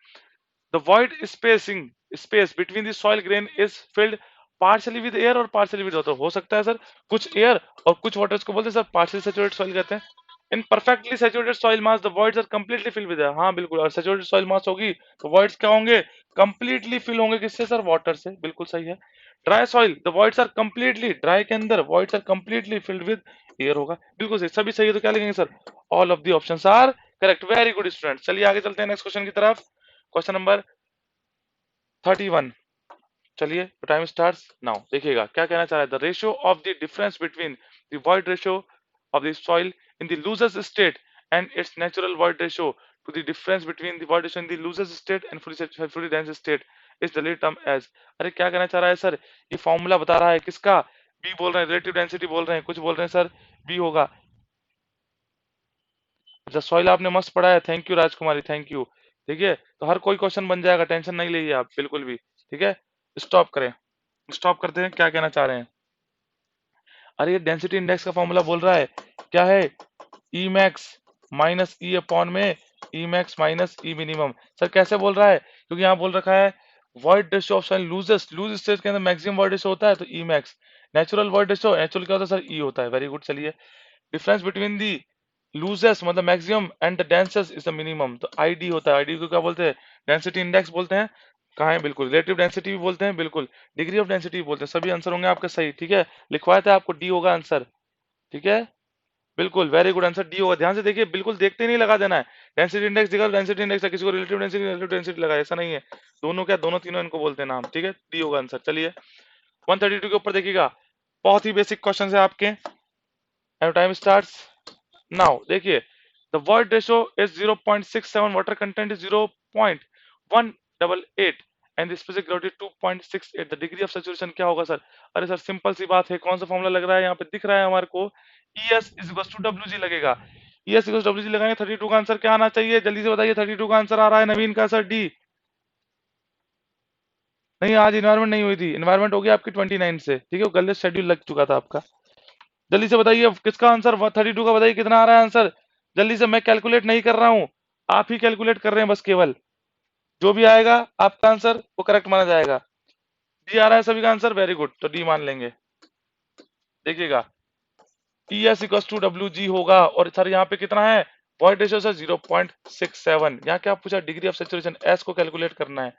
The void spacing, space between the soil grain is filled partially with air और पार्शियली विद वाटर। हो सकता है सर कुछ एयर और कुछ वाटर, इसको बोलते हैं सर पार्शियली सैचुरेटेड सॉइल कहते हैं। In perfectly saturated soil mass the voids are completely fill with air. हाँ बिल्कुल, और सैचुरेटेड सॉइल मास होगी तो वॉइड्स क्या होंगे, कंप्लीटली फिल होंगे, किससे सर, वाटर से। बिल्कुल सही है। Dry soil the voids are completely, dry के अंदर voids are completely filled with air होगा। बिल्कुल सही, सभी सही है, तो क्या लिखेंगे sir, all of the options are correct. Very good student, चलिए आगे चलते हैं नेक्स्ट क्वेश्चन की तरफ। Question number 31। चलिए, टाइम स्टार्ट्स नाउ। देखिएगा क्या कहना चाह रहा है, the ratio of the difference between the void ratio of the soil in the loosest state and its natural void ratio to the difference between the void ratio in the loosest state and fully dense state is generally term as. अरे क्या कहना चाह रहा है सर, ये फॉर्मूला बता रहा है किसका, बी बोल रहे हैं, रिलेटिव डेंसिटी बोल रहे हैं, कुछ बोल रहे हैं सर, बी होगा। अच्छा, सॉइल आपने मस्त पढ़ा है, thank you Rajkumari, thank you. ठीक है, तो हर कोई क्वेश्चन बन जाएगा, टेंशन नहीं लीजिए आप बिल्कुल भी। ठीक है, स्टॉप करें, स्टॉप करते हैं, क्या कहना चाह रहे हैं। अरे ये डेंसिटी इंडेक्स का फॉर्मूला बोल रहा है, क्या है, e max minus e upon में e max minus e minimum. Sir कैसे बोल रहा है, क्योंकि यहाँ बोल रखा है void ratio of soil loosest, loose state के अंदर मैक्सिमम वॉइड रेशियो होता है तो e max, natural void ratio, natural क्या होता है सर, ई होता है। वेरी गुड, चलिए डिफरेंस बिटवीन दी लूजेस्ट मतलब maximum and the densest is the minimum, तो आईडी होता है। आईडी को क्या बोलते हैं, डेंसिटी इंडेक्स बोलते हैं। कहाँ है, बिल्कुल, रिलेटिव डेंसिटी भी बोलते हैं, बिल्कुल, डिग्री ऑफ डेंसिटी भी बोलते हैं। सभी आंसर होंगे आपके सही, ठीक है, लिखवाया था आपको, डी होगा आंसर, ठीक है, बिल्कुल, वेरी गुड आंसर डी होगा। ध्यान से देखिए, बिल्कुल देखते ही नहीं लगा देना है। डेंसिटी इंडेक्स दिखा, डेंसिटी इंडेक्स है, किसी को रिलेटिव डेंसिटी लगा, ऐसा नहीं है, दोनों क्या, दोनों तीनों इनको बोलते हैं नाम, ठीक है, डी होगा आंसर। चलिए 132 के ऊपर देखिएगा, बहुत ही बेसिक क्वेश्चन है आपके, एंड टाइम स्टार्ट्स नाउ। देखिए the void ratio is 0.67, water content is 0.188 and the specific gravity 2.68, the degree of saturation क्या होगा सर। अरे सर सिंपल सी बात है, कौन सा फॉर्मूला लग रहा है, यहाँ पे दिख रहा है हमारे को, ES is equal to WG लगेगा, ES इक्वल WG लगाएंगे, 32 का आंसर क्या आना चाहिए, जल्दी से बताइए, 32 का आंसर आ रहा है नवीन का सर, डी। नहीं, आज इन्वायरमेंट नहीं हुई थी, इन्वायरमेंट हो गया आपकी 29 से, ठीक है, वो गलत शेड्यूल लग चुका था आपका। जल्दी से बताइए किसका आंसर, 32 का बताइए कितना आ रहा है आंसर, जल्दी से, मैं कैलकुलेट नहीं कर रहा हूं, आप ही कैलकुलेट कर रहे हैं बस केवल, जो भी आएगा आपका आंसर वो करेक्ट माना जाएगा। डी आ रहा है सभी का आंसर, वेरी गुड, तो डी मान लेंगे। देखिएगा T S equal to W G होगा, और सर यहाँ पे कितना है, वॉइड रेशियो सर 0.67, यहाँ क्या पूछा, डिग्री ऑफ सेचुरेशन, एस को कैलकुलेट करना है,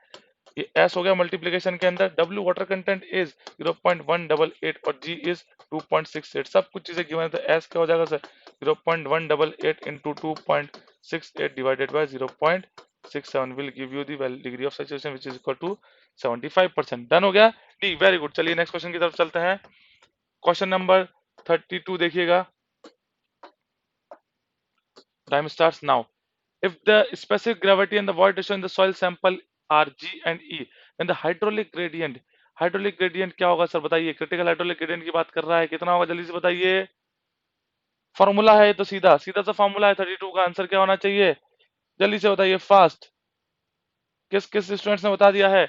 ये एस हो गया मल्टीप्लीकेशन के अंदर, डब्ल्यू वाटर कंटेंट इज 0.188 और जी इज 2.68, सब कुछ चीजें गिवन है, तो एस क्या हो जाएगा sir 0.188 into 2.68 divided by 0.67 will give you the degree of saturation which is equal to 75%। Done हो गया डी, वेरी गुड। चलिए नेक्स्ट क्वेश्चन की तरफ चलते हैं, क्वेश्चन नंबर 32 देखिएगा, time starts now. If the specific gravity and the void ratio in the soil sample are G and E, then the hydraulic gradient क्या होगा सर बताइए, क्रिटिकल हाइड्रोलिक ग्रेडियंट की बात कर रहा है, कितना होगा जल्दी से बताइए, फॉर्मूला है तो सीधा सीधा सा फॉर्मूला है, 32 का आंसर क्या होना चाहिए, जल्दी से बताइए फास्ट। किस किस स्टूडेंट्स ने बता दिया है,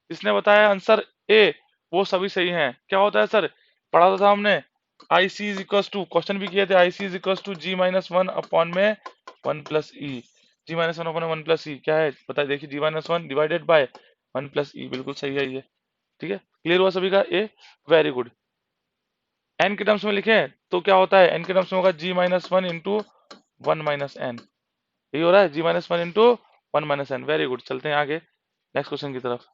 जिसने बताया आंसर ए वो सभी सही हैं। क्या होता है सर, पढ़ा था हमने, I C is equal to, question भी किए थे, I C is equal to G minus one upon में one plus e, G minus one upon one plus e क्या है बताइए, देखिए G minus one divided by one plus e, बिल्कुल सही है ये, ठीक है, क्लियर हुआ सभी का, ए वेरी गुड। एन के टर्म्स में लिखे तो क्या होता है, एन के टर्म्स में होगा G minus one into one minus n, यही हो रहा है, G minus one into one minus n, very good. चलते हैं आगे नेक्स्ट क्वेश्चन की तरफ।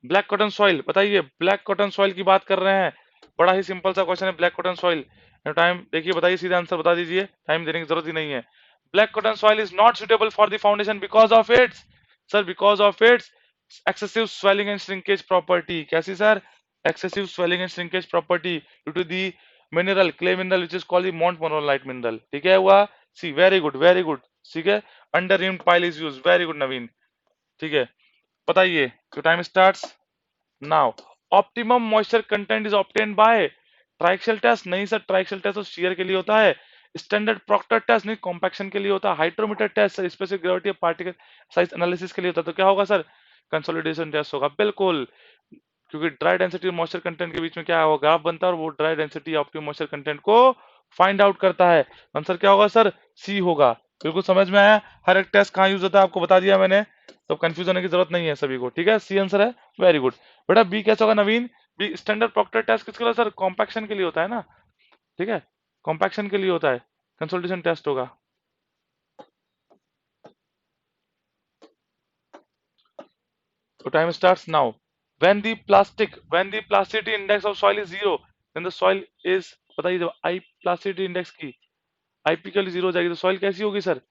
ब्लैक कॉटन सॉइल, बताइए ब्लैक कॉटन सॉइल की बात कर रहे हैं, बड़ा ही सिंपल सा क्वेश्चन है, ब्लैक कॉटन सॉइल, टाइम देखिए, बताइए सीधा आंसर बता दीजिए, टाइम देने की जरूरत ही नहीं है। Black cotton soil is not suitable for the foundation because of its, sir because of its excessive swelling and shrinkage property, कैसी sir, excessive swelling and shrinkage property due to the mineral, clay mineral which is called the montmorillonite mineral, ठीक है हुआ, C very good very good, ठीक है, under reamed pile is use, very good Naveen, ठीक है, बताइए, तो time starts now. Optimum moisture content is obtained by triaxial test, नहीं सर ट्राइक्सल टेस्ट तो शेयर के लिए होता है, स्टैंडर्ड प्रॉक्टर टेस्ट नहीं कॉम्पैक्शन के लिए होता है, hydrometer test sir specific gravity of particle size analysis के लिए होता है, तो क्या होगा सर कंसोलिडेशन टेस्ट होगा, बिल्कुल, क्योंकि ड्राई डेंसिटी और मॉइस्चर कंटेंट के बीच में क्या होगा, ग्राफ बनता है और वो dry density optimum moisture content को फाइंड आउट करता है, आंसर क्या होगा सर, सी होगा, बिल्कुल समझ में आया, हर एक टेस्ट कहाँ यूज होता है आपको बता दिया मैंने, तो कंफ्यूज होने की जरूरत नहीं है सभी को, ठीक है, सी आंसर है, वेरी गुड। बेटा बी कैसे होगा नवीन, बी स्टैंडर्ड प्रॉक्टर टेस्ट किसके लिए सर, कॉम्पैक्शन के लिए होता है ना, ठीक है, कॉम्पैक्शन के लिए होता है, कंसोलिडेशन टेस्ट होगा। तो time starts now. when the plasticity index of soil is zero, then the soil is, बताइए जब आई प्लास्टिसिटी इंडेक्स की आईपी के लिए जीरो हो जाएगी तो सॉइल कैसी होगी सर,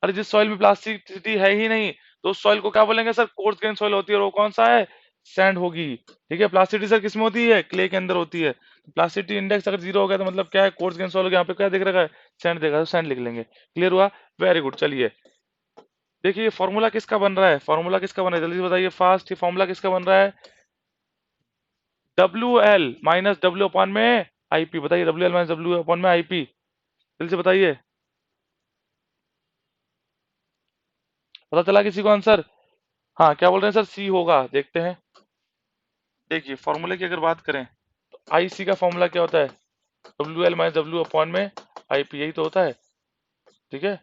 अरे जिस सॉइल में प्लास्टिसिटी है ही नहीं तो उस सॉइल को क्या बोलेंगे सर, कोर्स ग्रेन सॉइल होती है, और वो कौन सा है, सैंड होगी, ठीक है, प्लास्टिसिटी सर किसमें होती है, क्ले के अंदर होती है, प्लास्टिसिटी इंडेक्स अगर जीरो हो गया तो मतलब क्या है, कोर्स ग्रेन सॉइल हो गया, यहाँ पे क्या दिख रहा है, सैंड देखा, तो सैंड लिख लेंगे, क्लियर हुआ, वेरी गुड। चलिए देखिए फॉर्मूला किसका बन रहा है, फॉर्मूला किसका बन रहा है, जल्दी से बताइए फास्ट, ये फॉर्मूला किसका बन रहा है, W L minus W upon में आईपी, बताइए W L minus W upon में आईपी, जल्दी से बताइए, पता चला किसी को आंसर, हाँ क्या बोल रहे हैं सर, सी होगा, देखते हैं। देखिए फॉर्मूले की अगर बात करें तो आई सी का फॉर्मूला क्या होता है, W L minus W upon में आई पी, यही तो होता है। ठीक है,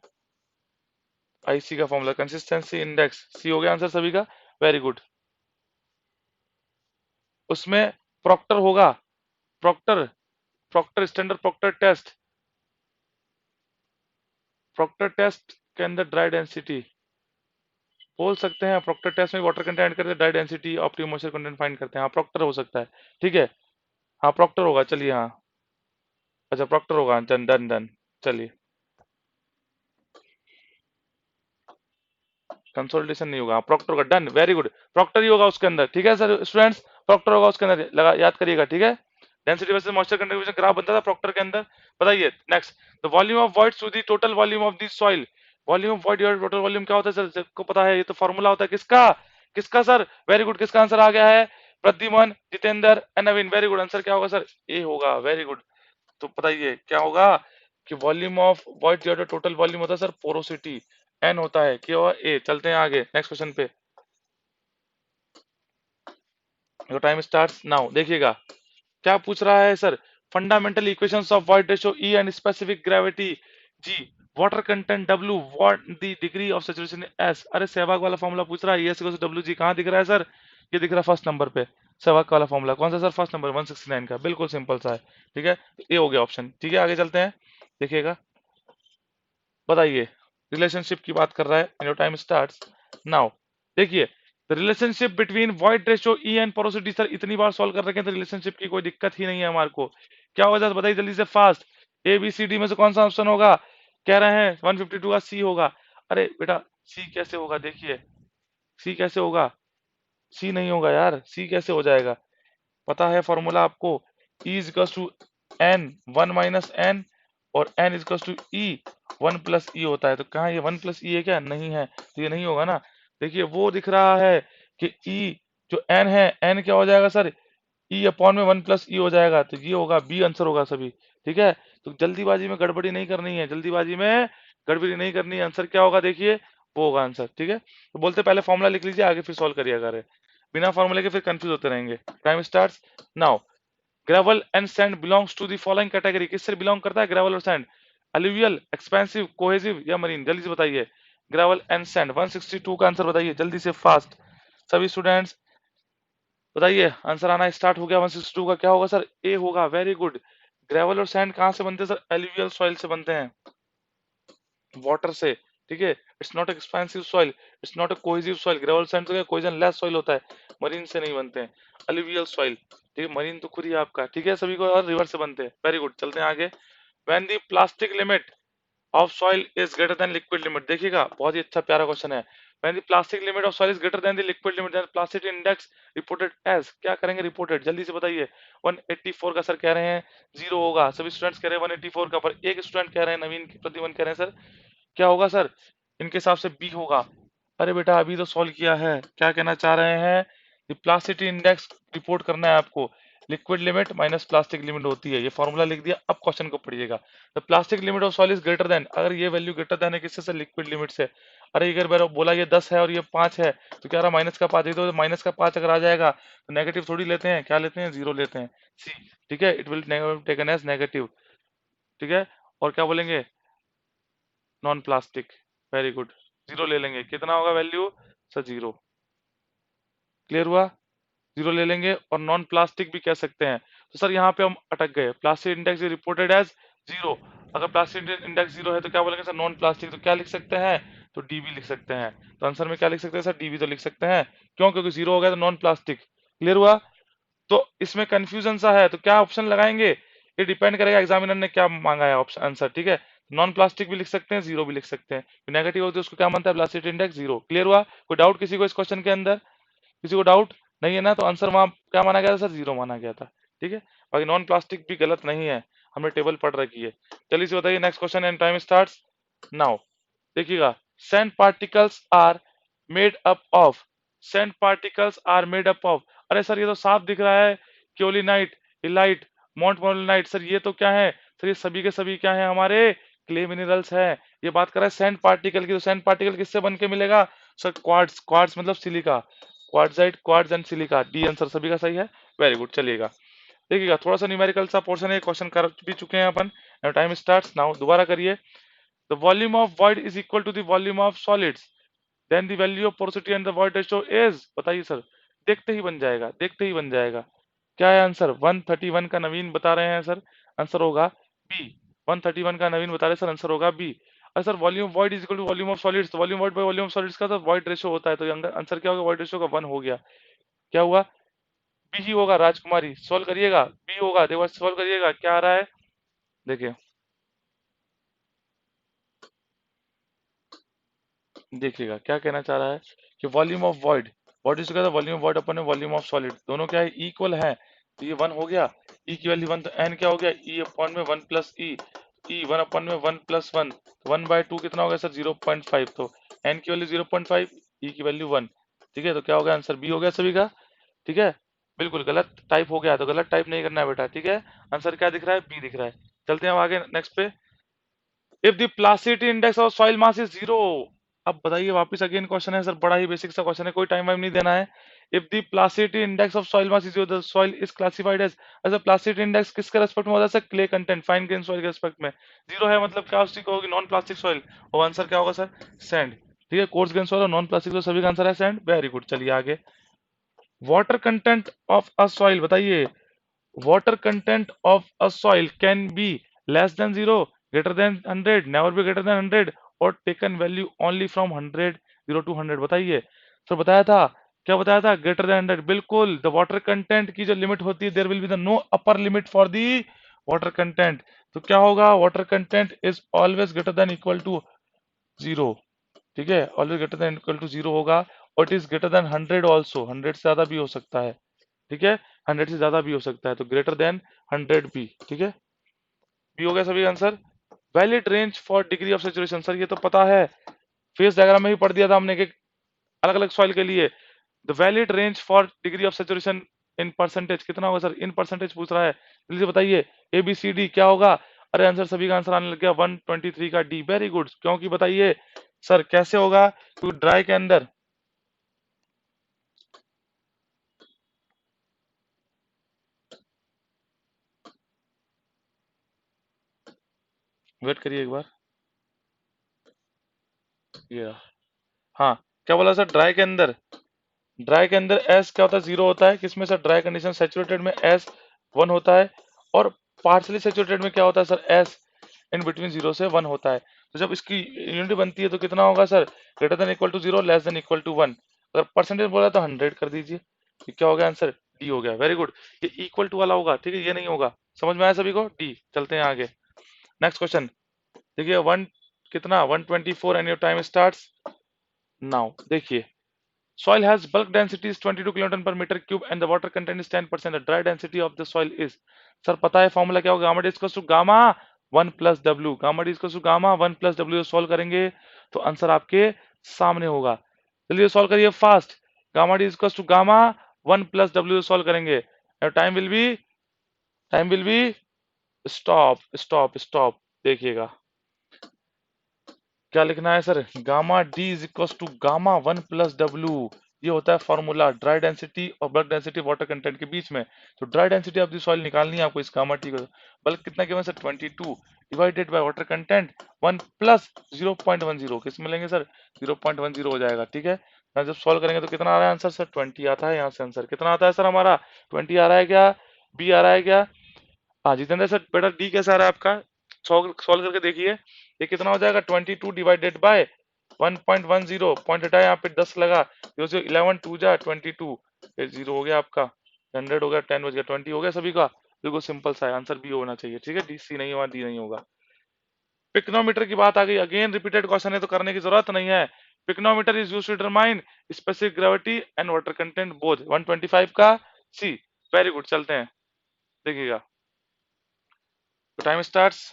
आई सी का फॉर्मूला कंसिस्टेंसी इंडेक्स, सी हो गया आंसर सभी का। Very good. उसमें प्रॉक्टर होगा, Proctor, Proctor standard Proctor test, Proctor test के अंदर ड्राई डेंसिटी बोल सकते हैं। प्रॉक्टर टेस्ट में वाटर कंटेंट करते हैं, dry density optimum moisture content find करते हैं। हाँ प्रॉक्टर हो सकता है। ठीक है, हाँ प्रॉक्टर होगा, चलिए हाँ। अच्छा प्रॉक्टर होगा, डन डन डन। चलिए, कंसोलिडेशन नहीं होगा, प्रॉक्टर होगा, डन, वेरी गुड। प्रॉक्टर ही होगा उसके अंदर। ठीक है सर स्टूडेंट्स, प्रॉक्टर होगा उसके अंदर, लगा याद करिएगा। ठीक है, density versus moisture content graph बनता था प्रॉक्टर के अंदर। बताइए next, the volume of void to the total volume of the soil. Volume of void divided total volume क्या होता है सर, सबको पता है, ये तो फॉर्मूला होता है किसका, किसका सर, वेरी गुड। किसका आंसर आ गया है, Pradyuman, Jitendra and Naveen, very good. Answer क्या होगा सर, ए होगा, वेरी गुड। तो बताइए क्या होगा कि volume of void divided total volume होता है सर पोरोसिटी, एन होता है, क्या होगा ए। चलते हैं आगे नेक्स्ट क्वेश्चन पे, योर टाइम स्टार्ट्स नाउ। देखिएगा क्या पूछ रहा है सर, fundamental equations of void ratio e and specific gravity G, water content W, what the degree of saturation S. अरे सहवाग वाला फॉर्मूला पूछ रहा है, S equals to W G, कहाँ दिख रहा है सर, ये दिख रहा है फर्स्ट नंबर पे। सहवाग वाला फॉर्मूला कौन सा सर, फर्स्ट नंबर 169 का, बिल्कुल सिंपल सा है। ठीक है, ये हो गया ऑप्शन। ठीक है आगे चलते हैं, देखिएगा। बताइए, रिलेशनशिप की बात कर रहा है, and your time starts now. देखिए, the relationship between void ratio e and porosity, sir इतनी बार सॉल्व कर रखे हैं तो रिलेशनशिप की कोई दिक्कत ही नहीं है हमारे को। क्या होगा सर बताइए जल्दी से fast, A B C D में से कौन सा ऑप्शन होगा, कह रहे हैं 152 का सी होगा। अरे बेटा सी कैसे होगा, देखिए सी कैसे होगा, सी नहीं होगा यार, सी कैसे हो जाएगा, पता है फॉर्मूला आपको, E is equal to n, one minus n, और n is equal to e, one plus e होता है। तो कहाँ ये वन प्लस ई है क्या, नहीं है, तो ये नहीं होगा ना। देखिए वो दिख रहा है कि ई जो एन है, एन क्या हो जाएगा सर, ई अपॉन में वन प्लस ई हो जाएगा, तो ये होगा बी आंसर होगा सभी। ठीक है, तो जल्दीबाजी में गड़बड़ी नहीं करनी है, जल्दीबाजी में गड़बड़ी नहीं करनी है। आंसर क्या होगा देखिए, वो होगा आंसर। ठीक है, तो बोलते पहले फॉर्मूला लिख लीजिए, आगे फिर सॉल्व करिएगा। अरे बिना फॉर्मूले के फिर कंफ्यूज होते रहेंगे। Time starts now. Gravel and sand belongs to the following category, किससे बिलोंग करता है ग्रेवल और सैंड, अलुवियल, एक्सपेंसिव, कोहेसिव या मरीन, जल्दी से बताइए। ग्रेवल एंड सैंड 162 का आंसर बताइए जल्दी से फास्ट, सभी स्टूडेंट्स बताइए। आंसर आना स्टार्ट हो गया, 162 का क्या होगा सर, ए होगा, वेरी गुड। ग्रेवल और सैंड कहाँ से बनते हैं सर, एलुवियल सॉइल से बनते हैं, वाटर से। ठीक है, it's not expensive soil, it's not a cohesive soil. Gravel sand तो कोहेजन लेस सॉइल होता है, मरीन से नहीं बनते हैं, अलुवियल सॉइल। ठीक है, मरीन तो खुद ही है आपका। ठीक है सभी को, और रिवर से बनते हैं, वेरी गुड। चलते हैं आगे। When the plastic limit of soil is greater than liquid limit, देखिएगा बहुत ही अच्छा प्यारा क्वेश्चन है। When the plastic limit of soil is greater than the liquid limit, then plastic index reported as, क्या करेंगे रिपोर्टेड, जल्दी से बताइए। 184 का सर कह रहे हैं जीरो होगा, सभी स्टूडेंट्स कह रहे हैं 184 का, पर एक स्टूडेंट कह रहे हैं नवीन प्रतिवन कह रहे हैं सर क्या होगा सर, इनके हिसाब से बी होगा। अरे बेटा अभी तो सॉल्व किया है, क्या कहना चाह रहे हैं, प्लास्टिसिटी इंडेक्स रिपोर्ट करना है आपको, liquid limit minus plastic limit होती है, ये फॉर्मूला लिख दिया। अब क्वेश्चन को पढ़िएगा, the plastic limit of soil is greater then, अगर ये वैल्यू ग्रेटर देन है किससे सर, लिक्विड लिमिट से। अरे अगर मेरा बोला ये 10 है और ये 5 है, तो क्या रहा माइनस का 5, तो माइनस का 5 अगर आ जाएगा तो नेगेटिव थोड़ी लेते हैं, क्या लेते हैं, जीरो लेते हैं, सी। ठीक है, it will taken as negative. ठीक है, और क्या बोलेंगे, non plastic, very good, zero ले लेंगे, कितना होगा वैल्यू सर, जीरो। क्लियर हुआ, जीरो ले लेंगे, और नॉन प्लास्टिक भी कह सकते हैं। तो सर यहाँ पे हम अटक गए, plastic index reported as zero, अगर प्लास्टिक इंडेक्स जीरो है तो क्या बोलेंगे सर, नॉन प्लास्टिक, तो क्या लिख सकते हैं, तो डीबी लिख सकते हैं। तो आंसर में क्या लिख सकते हैं सर, डीबी तो लिख सकते हैं, क्यों, क्योंकि जीरो हो गया तो नॉन प्लास्टिक। क्लियर हुआ, तो इसमें कंफ्यूजन सा है, तो क्या ऑप्शन लगाएंगे, ये डिपेंड करेगा एग्जामिनर ने क्या मांगा है ऑप्शन आंसर। ठीक है, नॉन प्लास्टिक भी लिख सकते हैं, जीरो भी लिख सकते हैं, नेगेटिव होती है उसको क्या मानता है, प्लास्टिक इंडेक्स जीरो। क्लियर हुआ, कोई डाउट किसी को इस क्वेश्चन के अंदर, किसी को डाउट नहीं है ना, तो आंसर वहां क्या माना गया था सर, जीरो माना गया था। ठीक है, बाकी नॉन प्लास्टिक भी गलत नहीं है, हमने टेबल पढ़ रखी है। चलिए से बताइए next question, and time starts now. देखिएगा, sand particles are made up of, sand particles are made up of, अरे सर ये तो साफ दिख रहा है, क्योलिनाइट, इलाइट, मॉन्ट मोलिनाइट, सर ये तो क्या है सर, ये सभी के सभी क्या है हमारे क्ले मिनरल्स है। ये बात कर रहा है सैंड पार्टिकल की, तो सैंड पार्टिकल किससे बन के मिलेगा, सर क्वार्ट्स, क्वार्ट्स मतलब silica, quartzite, quartz and silica, D answer सभी का सही है। वेरी गुड, चलिएगा देखिएगा, थोड़ा सा न्यूमेरिकल सा पोर्शन है, क्वेश्चन कर भी चुके हैं अपन। टाइम स्टार्ट्स नाउ, दोबारा करिए। The volume of void is equal to the volume of solids, then the value of porosity and the void ratio is, बताइए सर। देखते ही बन जाएगा, देखते ही बन जाएगा। क्या है आंसर? 131 का नवीन बता रहे हैं सर, आंसर होगा बी। 131 का नवीन बता रहे हैं सर, आंसर होगा बी। और sir volume void is equal to volume of solids, तो volume void by volume of solids का सर वॉइड रेशियो होता है, तो आंसर क्या होगा? वॉइड रेशियो का 1 हो गया। क्या हुआ? बी ही होगा राजकुमारी, सोल्व करिएगा, बी होगा, देखो सोल्व करिएगा क्या आ रहा है, देखिए, देखिएगा क्या कहना चाह रहा है कि volume of void, what is together volume void upon volume of solid, दोनों क्या है? इक्वल है, तो ये 1 हो गया, ई की वैल्यू 1, तो एन क्या हो गया? ई अपॉन में 1 प्लस ई 1 अपॉन में 1 प्लस 1, 1/2 कितना हो गया सर? 0.5, तो एन की वैल्यू 0.5, ई की वैल्यू 1। ठीक है, तो क्या हो गया आंसर? बी हो गया सभी का। ठीक है, बिल्कुल गलत टाइप हो गया, तो गलत टाइप नहीं करना है बेटा, ठीक है। आंसर क्या दिख रहा है? बी दिख रहा है। चलते हैं अब आगे नेक्स्ट पे। If the plasticity index of soil mass is zero, अब बताइए, वापस अगेन क्वेश्चन है सर, बड़ा ही बेसिक सा क्वेश्चन है, कोई टाइम वाइम नहीं देना है। If the plasticity index of soil mass is zero, the soil is classified as, ऐसा प्लासिटी इंडेक्स किसके रेस्पेक्ट में होता है sir? Clay content, fine grain soil के रेस्पेक्ट में। जीरो है मतलब क्या उसकी होगी? नॉन प्लास्टिक सॉइल, और आंसर क्या होगा सर? सैंड। ठीक है, कोर्स ग्रेन सॉइल और नॉन प्लास्टिक, तो सभी का आंसर है सैंड। वेरी गुड, चलिए आगे। Water content of a soil, बताइए, water content of a soil can be less than 0, greater than 100, never be greater than 100, और taken value only from 100, 0 to 100, बताइए सर। बताया था, क्या बताया था? ग्रेटर देन 100, बिल्कुल। द वाटर कंटेंट की जो लिमिट होती है, there will be the no upper limit for the water content, तो क्या होगा? Water content is always greater than equal to 0। ठीक है, always greater than equal to 0 होगा, और it is greater than 100 also, 100 से ज्यादा भी हो सकता है। ठीक है, 100 से ज्यादा भी हो सकता है, तो ग्रेटर देन 100 बी। ठीक है, बी हो गया सभी answer. Valid range for degree of saturation, sir ये तो पता है, फेस डायग्राम में ही पढ़ दिया था हमने कि अलग अलग सॉइल के लिए the valid range for degree of saturation in percentage कितना होगा सर? इन परसेंटेज पूछ रहा है, जल्दी से बताइए। ए बी सी डी क्या होगा? अरे आंसर सभी का आंसर आने लग गया, 123 का डी। वेरी गुड, क्योंकि बताइए सर कैसे होगा? क्योंकि ड्राई के अंदर, वेट करिए एक बार, ये रहा। हाँ, क्या बोला सर? ड्राई के अंदर, ड्राई के अंदर एस क्या होता है? 0 होता है। किसमें सर? Dry condition. सेचुरेटेड में एस 1 होता है, और पार्शली सेचुरेटेड में क्या होता है सर? एस इन बिटवीन 0 से 1 होता है। तो जब इसकी यूनिट बनती है तो कितना होगा sir? Greater than equal to 0, less than equal to 1। अगर परसेंटेज बोला तो 100 कर दीजिए। ये क्या हो गया आंसर? डी हो गया। वेरी गुड, ये इक्वल टू वाला होगा, ठीक है, ये नहीं होगा। समझ में आया सभी को? डी। चलते हैं आगे, नेक्स्ट क्वेश्चन। देखिए, वन कितना? 124 and your time starts now. देखिए, soil has bulk density is 22 kilonewton per meter cube and the water content is 10%, the dry density of the soil is, sir पता है फॉर्मूला क्या होगा? Gamma D equals to gamma 1 plus W, gamma D equals to gamma 1 plus W. Solve करेंगे तो आंसर आपके सामने होगा, चलिए सॉल्व करिए fast. Gamma D equals to gamma 1 plus W, solve करेंगे। Time will be, time will be, stop stop stop. देखिएगा क्या लिखना है sir? Gamma D is equal to gamma 1 plus W, ये होता है फॉर्मूला ड्राई डेंसिटी और बल्क डेंसिटी वाटर कंटेंट के बीच में। तो dry density of the soil निकालनी है आपको इस गामा टी को। बल्क कितना given sir? 22 divided by water content 1 plus 0.10, किस में लेंगे सर? 0.10 हो जाएगा। ठीक है, यहाँ जब सॉल्व करेंगे तो कितना आ रहा है आंसर सर? 20 आता है। यहाँ से आंसर कितना आता है सर हमारा? 20 आ रहा है क्या? बी आ रहा है क्या? हाँ जितेंद्र सर, बेटा डी कैसा आ रहा है आपका? सॉल्व करके देखिए, ये कितना हो जाएगा? 22 डिवाइडेड बाय 1.10, पॉइंट हटाया, यहाँ पे 10 लगा, 0 11 2 जा 22, फिर 0 हो गया आपका, 100 हो गया, 10 बच गया, 20 हो गया सभी का। बिल्कुल सिंपल सा है, आंसर बी होना चाहिए। ठीक है, डी सी नहीं होगा, डी नहीं होगा। पिक्नोमीटर की बात आ गई, अगेन रिपीटेड क्वेश्चन है तो करने की जरूरत नहीं है। Pycnometer is used to determine specific gravity and water content both. 125 का सी। वेरी गुड, चलते हैं, देखिएगा, टाइम स्टार्ट्स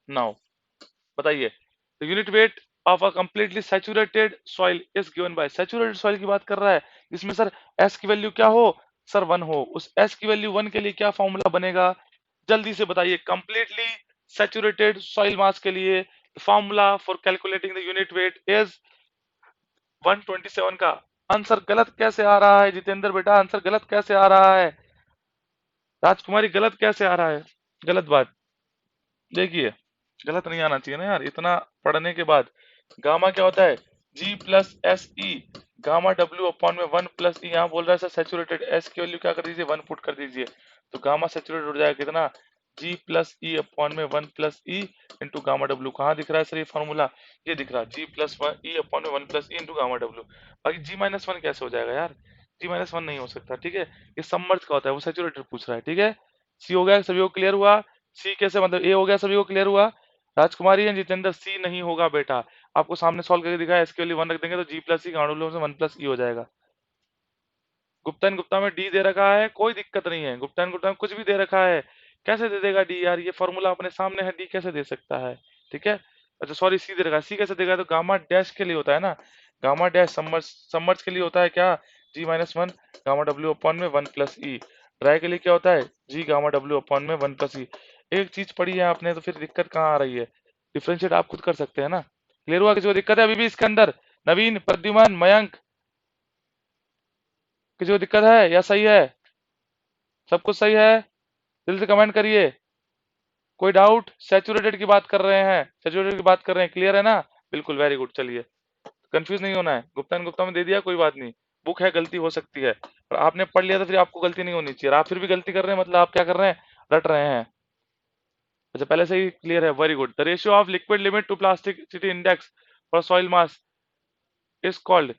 नाउ। बताइए, the unit weight of a completely saturated soil is given by, saturated soil की बात कर रहा है, इसमें सर एस की वैल्यू क्या हो सर? 1 हो। उस एस की वैल्यू 1 के लिए क्या फॉर्मूला बनेगा? जल्दी से बताइए। कंप्लीटली सैचुरेटेड सॉइल मास के लिए formula for calculating the unit wait is 127 का आंसर गलत कैसे आ रहा है जितेंद्र बेटा? आंसर गलत कैसे आ रहा है? राजकुमारी गलत कैसे आ रहा है? गलत बात। देखिए, गलत नहीं आना चाहिए ना यार इतना पढ़ने के बाद। गामा क्या होता है? G plus S E, gamma W upon में 1 प्लस ई। यहाँ बोल रहा है सर सैचुरेटेड, एस की वैल्यू क्या कर दीजिए 1 पुट कर दीजिए, तो गामा सैचुरेटेड हो जाएगा कितना? G प्लस ई अपॉन में 1 plus E into gamma W. कहाँ दिख रहा है सर ये फॉर्मूला? ये दिख रहा है G प्लस ई अपॉन में 1 plus E into gamma W. बाकी G माइनस वन कैसे हो जाएगा यार? G माइनस वन नहीं हो सकता, ठीक है। ये सबमर्ज का होता है, वो सैचुरेटेड पूछ रहा है, ठीक है। सी हो गया, सभी को क्लियर हुआ? सी कैसे मतलब ए हो गया, सभी को क्लियर हुआ? राजकुमारी एंड जितेंद्र सी नहीं होगा बेटा। आपको सामने सॉल्व करके दिखाया, इसके लिए 1 रख देंगे तो जी प्लस सी गाड़ू से 1 प्लस ई हो जाएगा। गुप्ता एंड गुप्ता में डी दे रखा है, कोई दिक्कत नहीं है। गुप्ता एंड गुप्ता में कुछ भी दे रखा है, कैसे दे देगा डी यार? ये फॉर्मूला अपने सामने है, डी कैसे दे सकता है? ठीक है। अच्छा सॉरी, सी दे रखा है, सी कैसे देगा? तो गामा डैश के लिए होता है ना, गामा डैश समर्स समर्स के लिए होता है क्या? G minus one gamma W upon में 1 प्लस ई। ड्राई के लिए क्या होता है? जी गामा डब्ल्यू अपॉन में 1 प्लस ई। एक चीज पढ़ी है आपने तो फिर दिक्कत कहाँ आ रही है? डिफ्रेंशिएट आप खुद कर सकते हैं ना। क्लियर हुआ? किसी को दिक्कत है अभी भी इसके अंदर? नवीन, प्रद्युमन, मयंक, किसी को दिक्कत है या सही है? सब कुछ सही है? दिल से कमेंट करिए। कोई डाउट? सैचुरेटेड की बात कर रहे हैं, सैचुरेटेड की बात कर रहे हैं, क्लियर है ना? बिल्कुल, वेरी गुड। चलिए, कंफ्यूज नहीं होना है। गुप्ता एंड गुप्ता में दे दिया, कोई बात नहीं। बुक है, गलती हो सकती है, और आपने पढ़ लिया तो फिर आपको गलती नहीं होनी चाहिए। और आप फिर भी गलती कर रहे हैं, मतलब आप क्या कर रहे हैं? रट रहे हैं। अच्छा, पहले से ही क्लियर है, very good. The ratio of liquid limit to plasticity index for soil mass is called,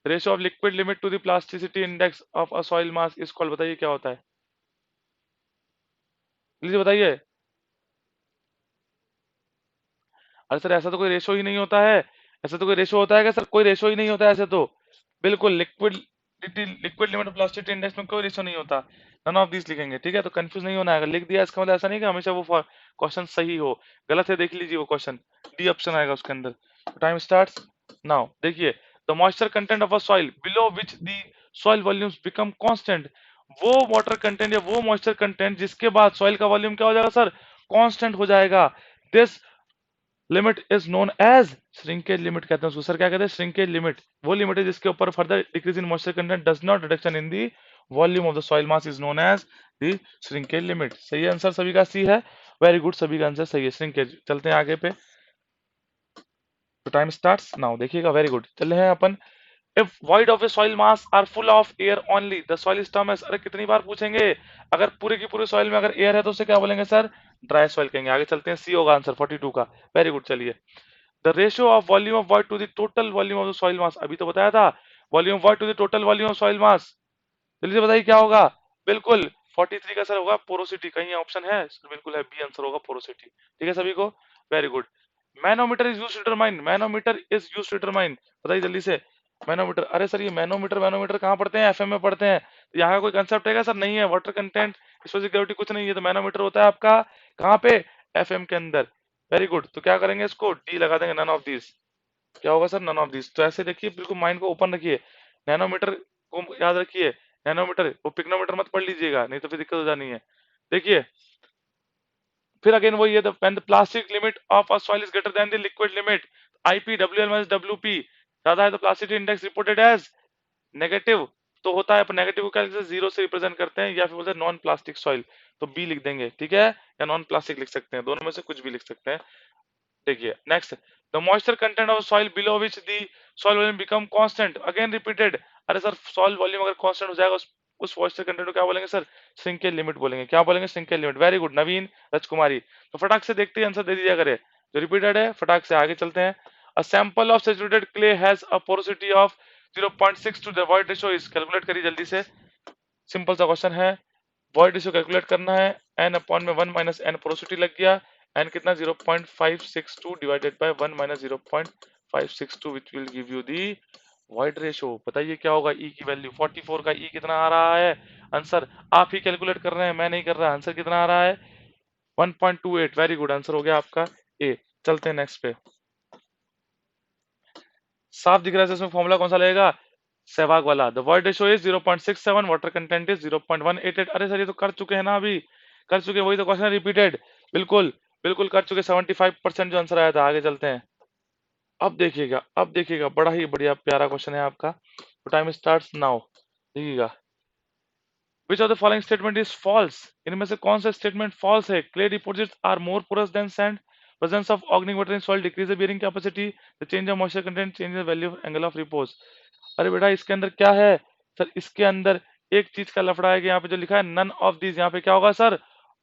ratio of liquid limit to the plasticity index of a soil mass is called. बताइए क्या होता है? प्लीज बताइए। अरे सर ऐसा तो कोई रेशो ही नहीं होता है। ऐसा तो कोई रेशो होता है क्या सर? कोई रेशो ही नहीं होता है ऐसे तो। बिल्कुल, liquid liquid limit plastic index में कोई रेशो नहीं होता। नन ऑफ दिस लिखेंगे, ठीक है। तो कंफ्यूज नहीं होना है, अगर लिख दिया इसका मतलब ऐसा नहीं कि हमेशा वो क्वेश्चन सही हो। गलत है, देख लीजिए वो क्वेश्चन, डी ऑप्शन आएगा उसके अंदर। Time starts now. देखिए, the moisture content of a soil below which the soil volumes become constant. वो वाटर कंटेंट या वो मॉइस्चर कंटेंट जिसके बाद सॉइल का वॉल्यूम क्या हो जाएगा सर? कांस्टेंट हो जाएगा। This limit is known as shrinkage limit कहते हैं उसको। सर क्या कहते हैं? Shrinkage limit. वो लिमिट है जिसके ऊपर further decrease in moisture content does not reduction in the volume of the soil mass is known as the shrinkage limit. सही आंसर सभी का सी है, वेरी गुड, सभी का आंसर सही है, श्रिंकेज। चलते हैं आगे पे, तो टाइम स्टार्ट्स नाउ। देखिएगा, वेरी गुड। चल रहे हैं अपन। If void of a soil mass are full of air only the soil is termed as। अरे कितनी बार पूछेंगे? अगर पूरे की पूरे सॉइल में अगर एयर है तो उसे क्या बोलेंगे सर? ड्राई सॉइल कहेंगे। आगे चलते हैं, सी होगा आंसर 42 का। Very good. चलिए, the ratio of volume of void to the total volume of the soil mass, अभी तो बताया था। Volume void to the total volume of soil mass, जल्दी से बताइए क्या होगा? बिल्कुल 43 का सर होगा पोरोसिटी। कहीं ऑप्शन है सर? बिल्कुल है, बी आंसर होगा पोरोसिटी। ठीक है सभी को, very good. Manometer is use to determine, manometer is use to determine, बताइए जल्दी से। मैनोमीटर, अरे सर ये मैनोमीटर मैनोमीटर कहाँ पढ़ते हैं? एफएम में पढ़ते हैं। तो यहाँ का कोई कंसेप्ट है क्या सर? नहीं है। वाटर कंटेंट, स्पेसिफिक ग्रेविटी कुछ नहीं है, तो मैनोमीटर होता है आपका कहाँ पे? एफएम के अंदर। Very good. तो क्या करेंगे, इसको डी लगा देंगे, नन ऑफ दिस। क्या होगा सर? None of this. तो ऐसे देखिए, बिल्कुल माइंड को ओपन रखिए। नैनोमीटर को याद रखिए, नैनोमीटर, वो पिग्नोमीटर मत पढ़ लीजिएगा, नहीं तो फिर दिक्कत हो जानी है। देखिए, फिर अगेन वही है, when the plastic limit of a soil is greater than the liquid limit, IP WL minus WP ज्यादा है, तो plastic index reported as negative. तो होता है, अपन नेगेटिव को क्या लिखते हैं? जीरो से रिप्रेजेंट करते हैं, या फिर बोलते हैं नॉन प्लास्टिक सॉइल, तो बी लिख देंगे, ठीक है। या नॉन प्लास्टिक लिख सकते हैं, दोनों में से कुछ भी लिख सकते हैं। देखिए next, the moisture content of soil below which the soil volume become constant, again repeated. अरे सर सॉइल वॉल्यूम अगर कांस्टेंट हो जाएगा, उस मॉइस्चर कंटेंट को क्या बोलेंगे सर? श्रिंकेज लिमिट बोलेंगे। क्या बोलेंगे? Shrinkage limit. वेरी गुड नवीन, राजकुमारी। तो फटाक से देखते हैं, आंसर दे दीजिए करे, जो रिपीटेड है। फटाक से आगे चलते हैं। A sample of saturated clay has a porosity of 0.6 to the void ratio is, calculate करिए जल्दी से। सिंपल सा क्वेश्चन है, वॉइड रेशियो कैलकुलेट करना है। एन अपॉन में 1 माइनस एन पोरोसिटी लग गया। एन कितना? 0.562 divided by 1 minus 0.562 which will give you the void ratio. बताइए क्या होगा? ई की वैल्यू 44 का ई कितना आ रहा है? आंसर आप ही कैलकुलेट कर रहे हैं, मैं नहीं कर रहा। आंसर कितना आ रहा है? 1.28। वेरी गुड, आंसर हो गया आपका ए। चलते हैं नेक्स्ट पे। साफ दिख रहा है इसमें फॉर्मूला कौन सा लगेगा? सहवाग वाला। The void ratio is 0.67, water content is 0.188। अरे सर ये तो कर चुके हैं ना, अभी कर चुके हैं, वही तो क्वेश्चन रिपीटेड। बिल्कुल बिल्कुल कर चुके, 75% जो आंसर आया था। आगे चलते हैं। अब देखिएगा, बड़ा ही बढ़िया प्यारा क्वेश्चन है आपका। तो टाइम स्टार्ट्स नाउ। देखिएगा, which of the following statement is false? इनमें से कौन सा स्टेटमेंट फॉल्स है? Clay deposits are more porous than sand, presence of organic matter in soil decreases the bearing capacity, the change of moisture content change the value of angle of repose. अरे बेटा, इसके अंदर क्या है सर? इसके अंदर एक चीज का लफड़ा है कि यहाँ पे जो लिखा है नन ऑफ दिस, यहाँ पे क्या होगा सर?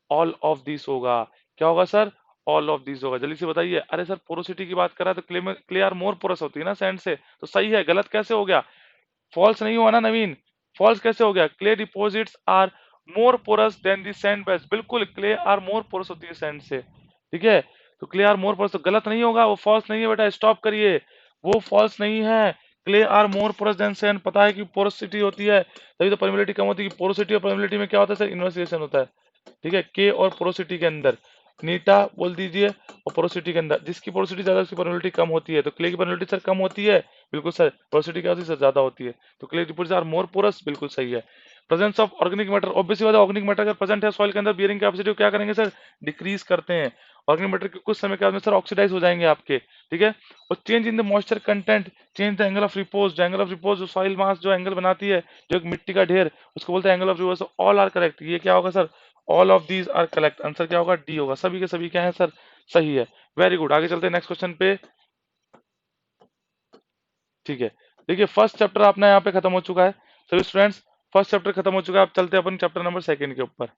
ऑल ऑफ दिस होगा। क्या होगा सर? ऑल ऑफ दिस होगा। जल्दी से बताइए। अरे सर, पोरोसिटी की बात कर रहा है तो क्ले में, क्ले आर मोर पोरस होती है ना सैंड से, तो सही है। गलत कैसे हो गया? फॉल्स नहीं हुआ ना नवीन? फॉल्स कैसे हो गया? Clay deposits are more porous than the sand base. बिल्कुल, क्ले आर मोर पोरस होती है सैंड से। ठीक है, तो क्ले आर मोर पोरस तो गलत नहीं होगा, वो फॉल्स नहीं है बेटा, स्टॉप करिए। वो फॉल्स नहीं है। Clay are more porous than sand, पता है कि पोरोसिटी होती है तभी तो परमिलिटी कम होती है। पोरोसिटी और परमिलिटी में क्या होता है सर? इनवर्स रिलेशन होता है। ठीक है, के और पोरोसिटी के अंदर नीटा बोल दीजिए, और पोरोसिटी के अंदर जिसकी पोरोसिटी ज्यादा उसकी परमिलिटी कम होती है। तो क्ले की परमिलिटी सर कम होती है, बिल्कुल सर। पोरोसिटी क्या होती है सर? ज्यादा होती है। तो clay deposits are more porous, बिल्कुल सही है। Presence of organic matter, obviously बात है, ऑर्गेनिक मैटर अगर प्रेजेंट है सॉइल के अंदर, बियरिंग कैपेसिटी को क्या करेंगे सर? डिक्रीज करते हैं। ऑर्गेनिक मैटर के कुछ समय के बाद में सर ऑक्सीडाइज हो जाएंगे आपके। ठीक है, और change in the moisture content change the angle of repose. Angle of repose जो सॉइल मास जो एंगल बनाती है, जो एक मिट्टी का ढेर, उसको बोलते हैं angle of repose. All are correct. ये क्या होगा sir? All of these are correct. Answer क्या होगा? डी होगा। सभी के सभी क्या है सर? सही है। वेरी गुड, आगे चलते हैं नेक्स्ट क्वेश्चन पे। ठीक है, देखिए फर्स्ट चैप्टर अपना यहाँ पे खत्म हो चुका है सभी स्टूडेंट्स। फर्स्ट चैप्टर खत्म हो चुका है, अब चलते हैं अपन चैप्टर नंबर सेकंड के ऊपर।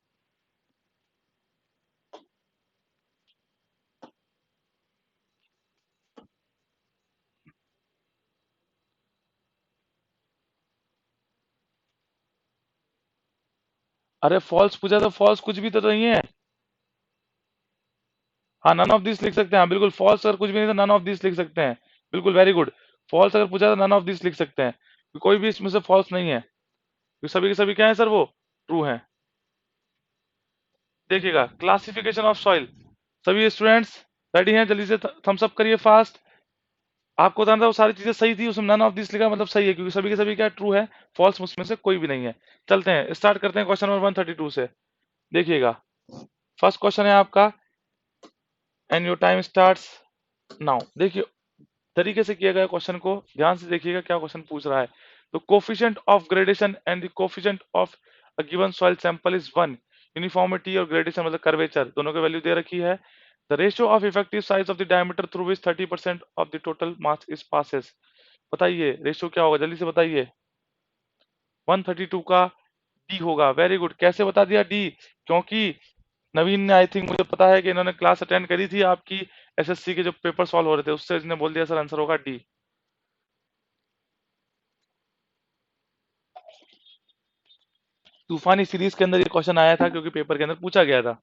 अरे फॉल्स पूछा तो फॉल्स कुछ भी तो नहीं है। हाँ, नन ऑफ दिस लिख सकते हैं। हाँ, बिल्कुल फॉल्स अगर कुछ भी नहीं तो नन ऑफ दिस लिख सकते हैं। बिल्कुल, वेरी गुड। फॉल्स अगर पूछा तो नन ऑफ दिस लिख सकते हैं। कोई भी इसमें से फॉल्स नहीं है, क्योंकि सभी के सभी क्या है सर? वो ट्रू है। देखिएगा, क्लासिफिकेशन ऑफ सॉइल। सभी स्टूडेंट्स रेडी हैं? जल्दी से थम्स अप करिए फास्ट। आपको बताना था वो सारी चीजें सही थी, उसमें नन ऑफ दिस लिखा मतलब सही है, क्योंकि सभी के सभी क्या ट्रू है। फॉल्स उसमें से कोई भी नहीं है। चलते हैं, स्टार्ट करते हैं क्वेश्चन नंबर 132 से। देखिएगा, फर्स्ट क्वेश्चन है आपका, and your time starts now. देखिए, तरीके से किया गया क्वेश्चन को ध्यान से देखिएगा क्या क्वेश्चन पूछ रहा है। तो coefficient of gradation and the coefficient of a given soil sample is 1। Uniformity और ग्रेडेशन मतलब कर्वेचर, दोनों की वैल्यू दे रखी है। The ratio of effective size of the diameter through which 30% of the total mass is passes. बताइए रेशियो क्या होगा? जल्दी से बताइए। 132 का डी होगा। Very good. कैसे बता दिया डी? क्योंकि नवीन ने, आई थिंक मुझे पता है कि इन्होंने क्लास अटेंड करी थी आपकी एसएससी के जो पेपर सॉल्व हो रहे थे, उससे इसने बोल दिया सर आंसर होगा डी। तूफानी सीरीज के अंदर ये क्वेश्चन आया था क्योंकि पेपर के अंदर पूछा गया था।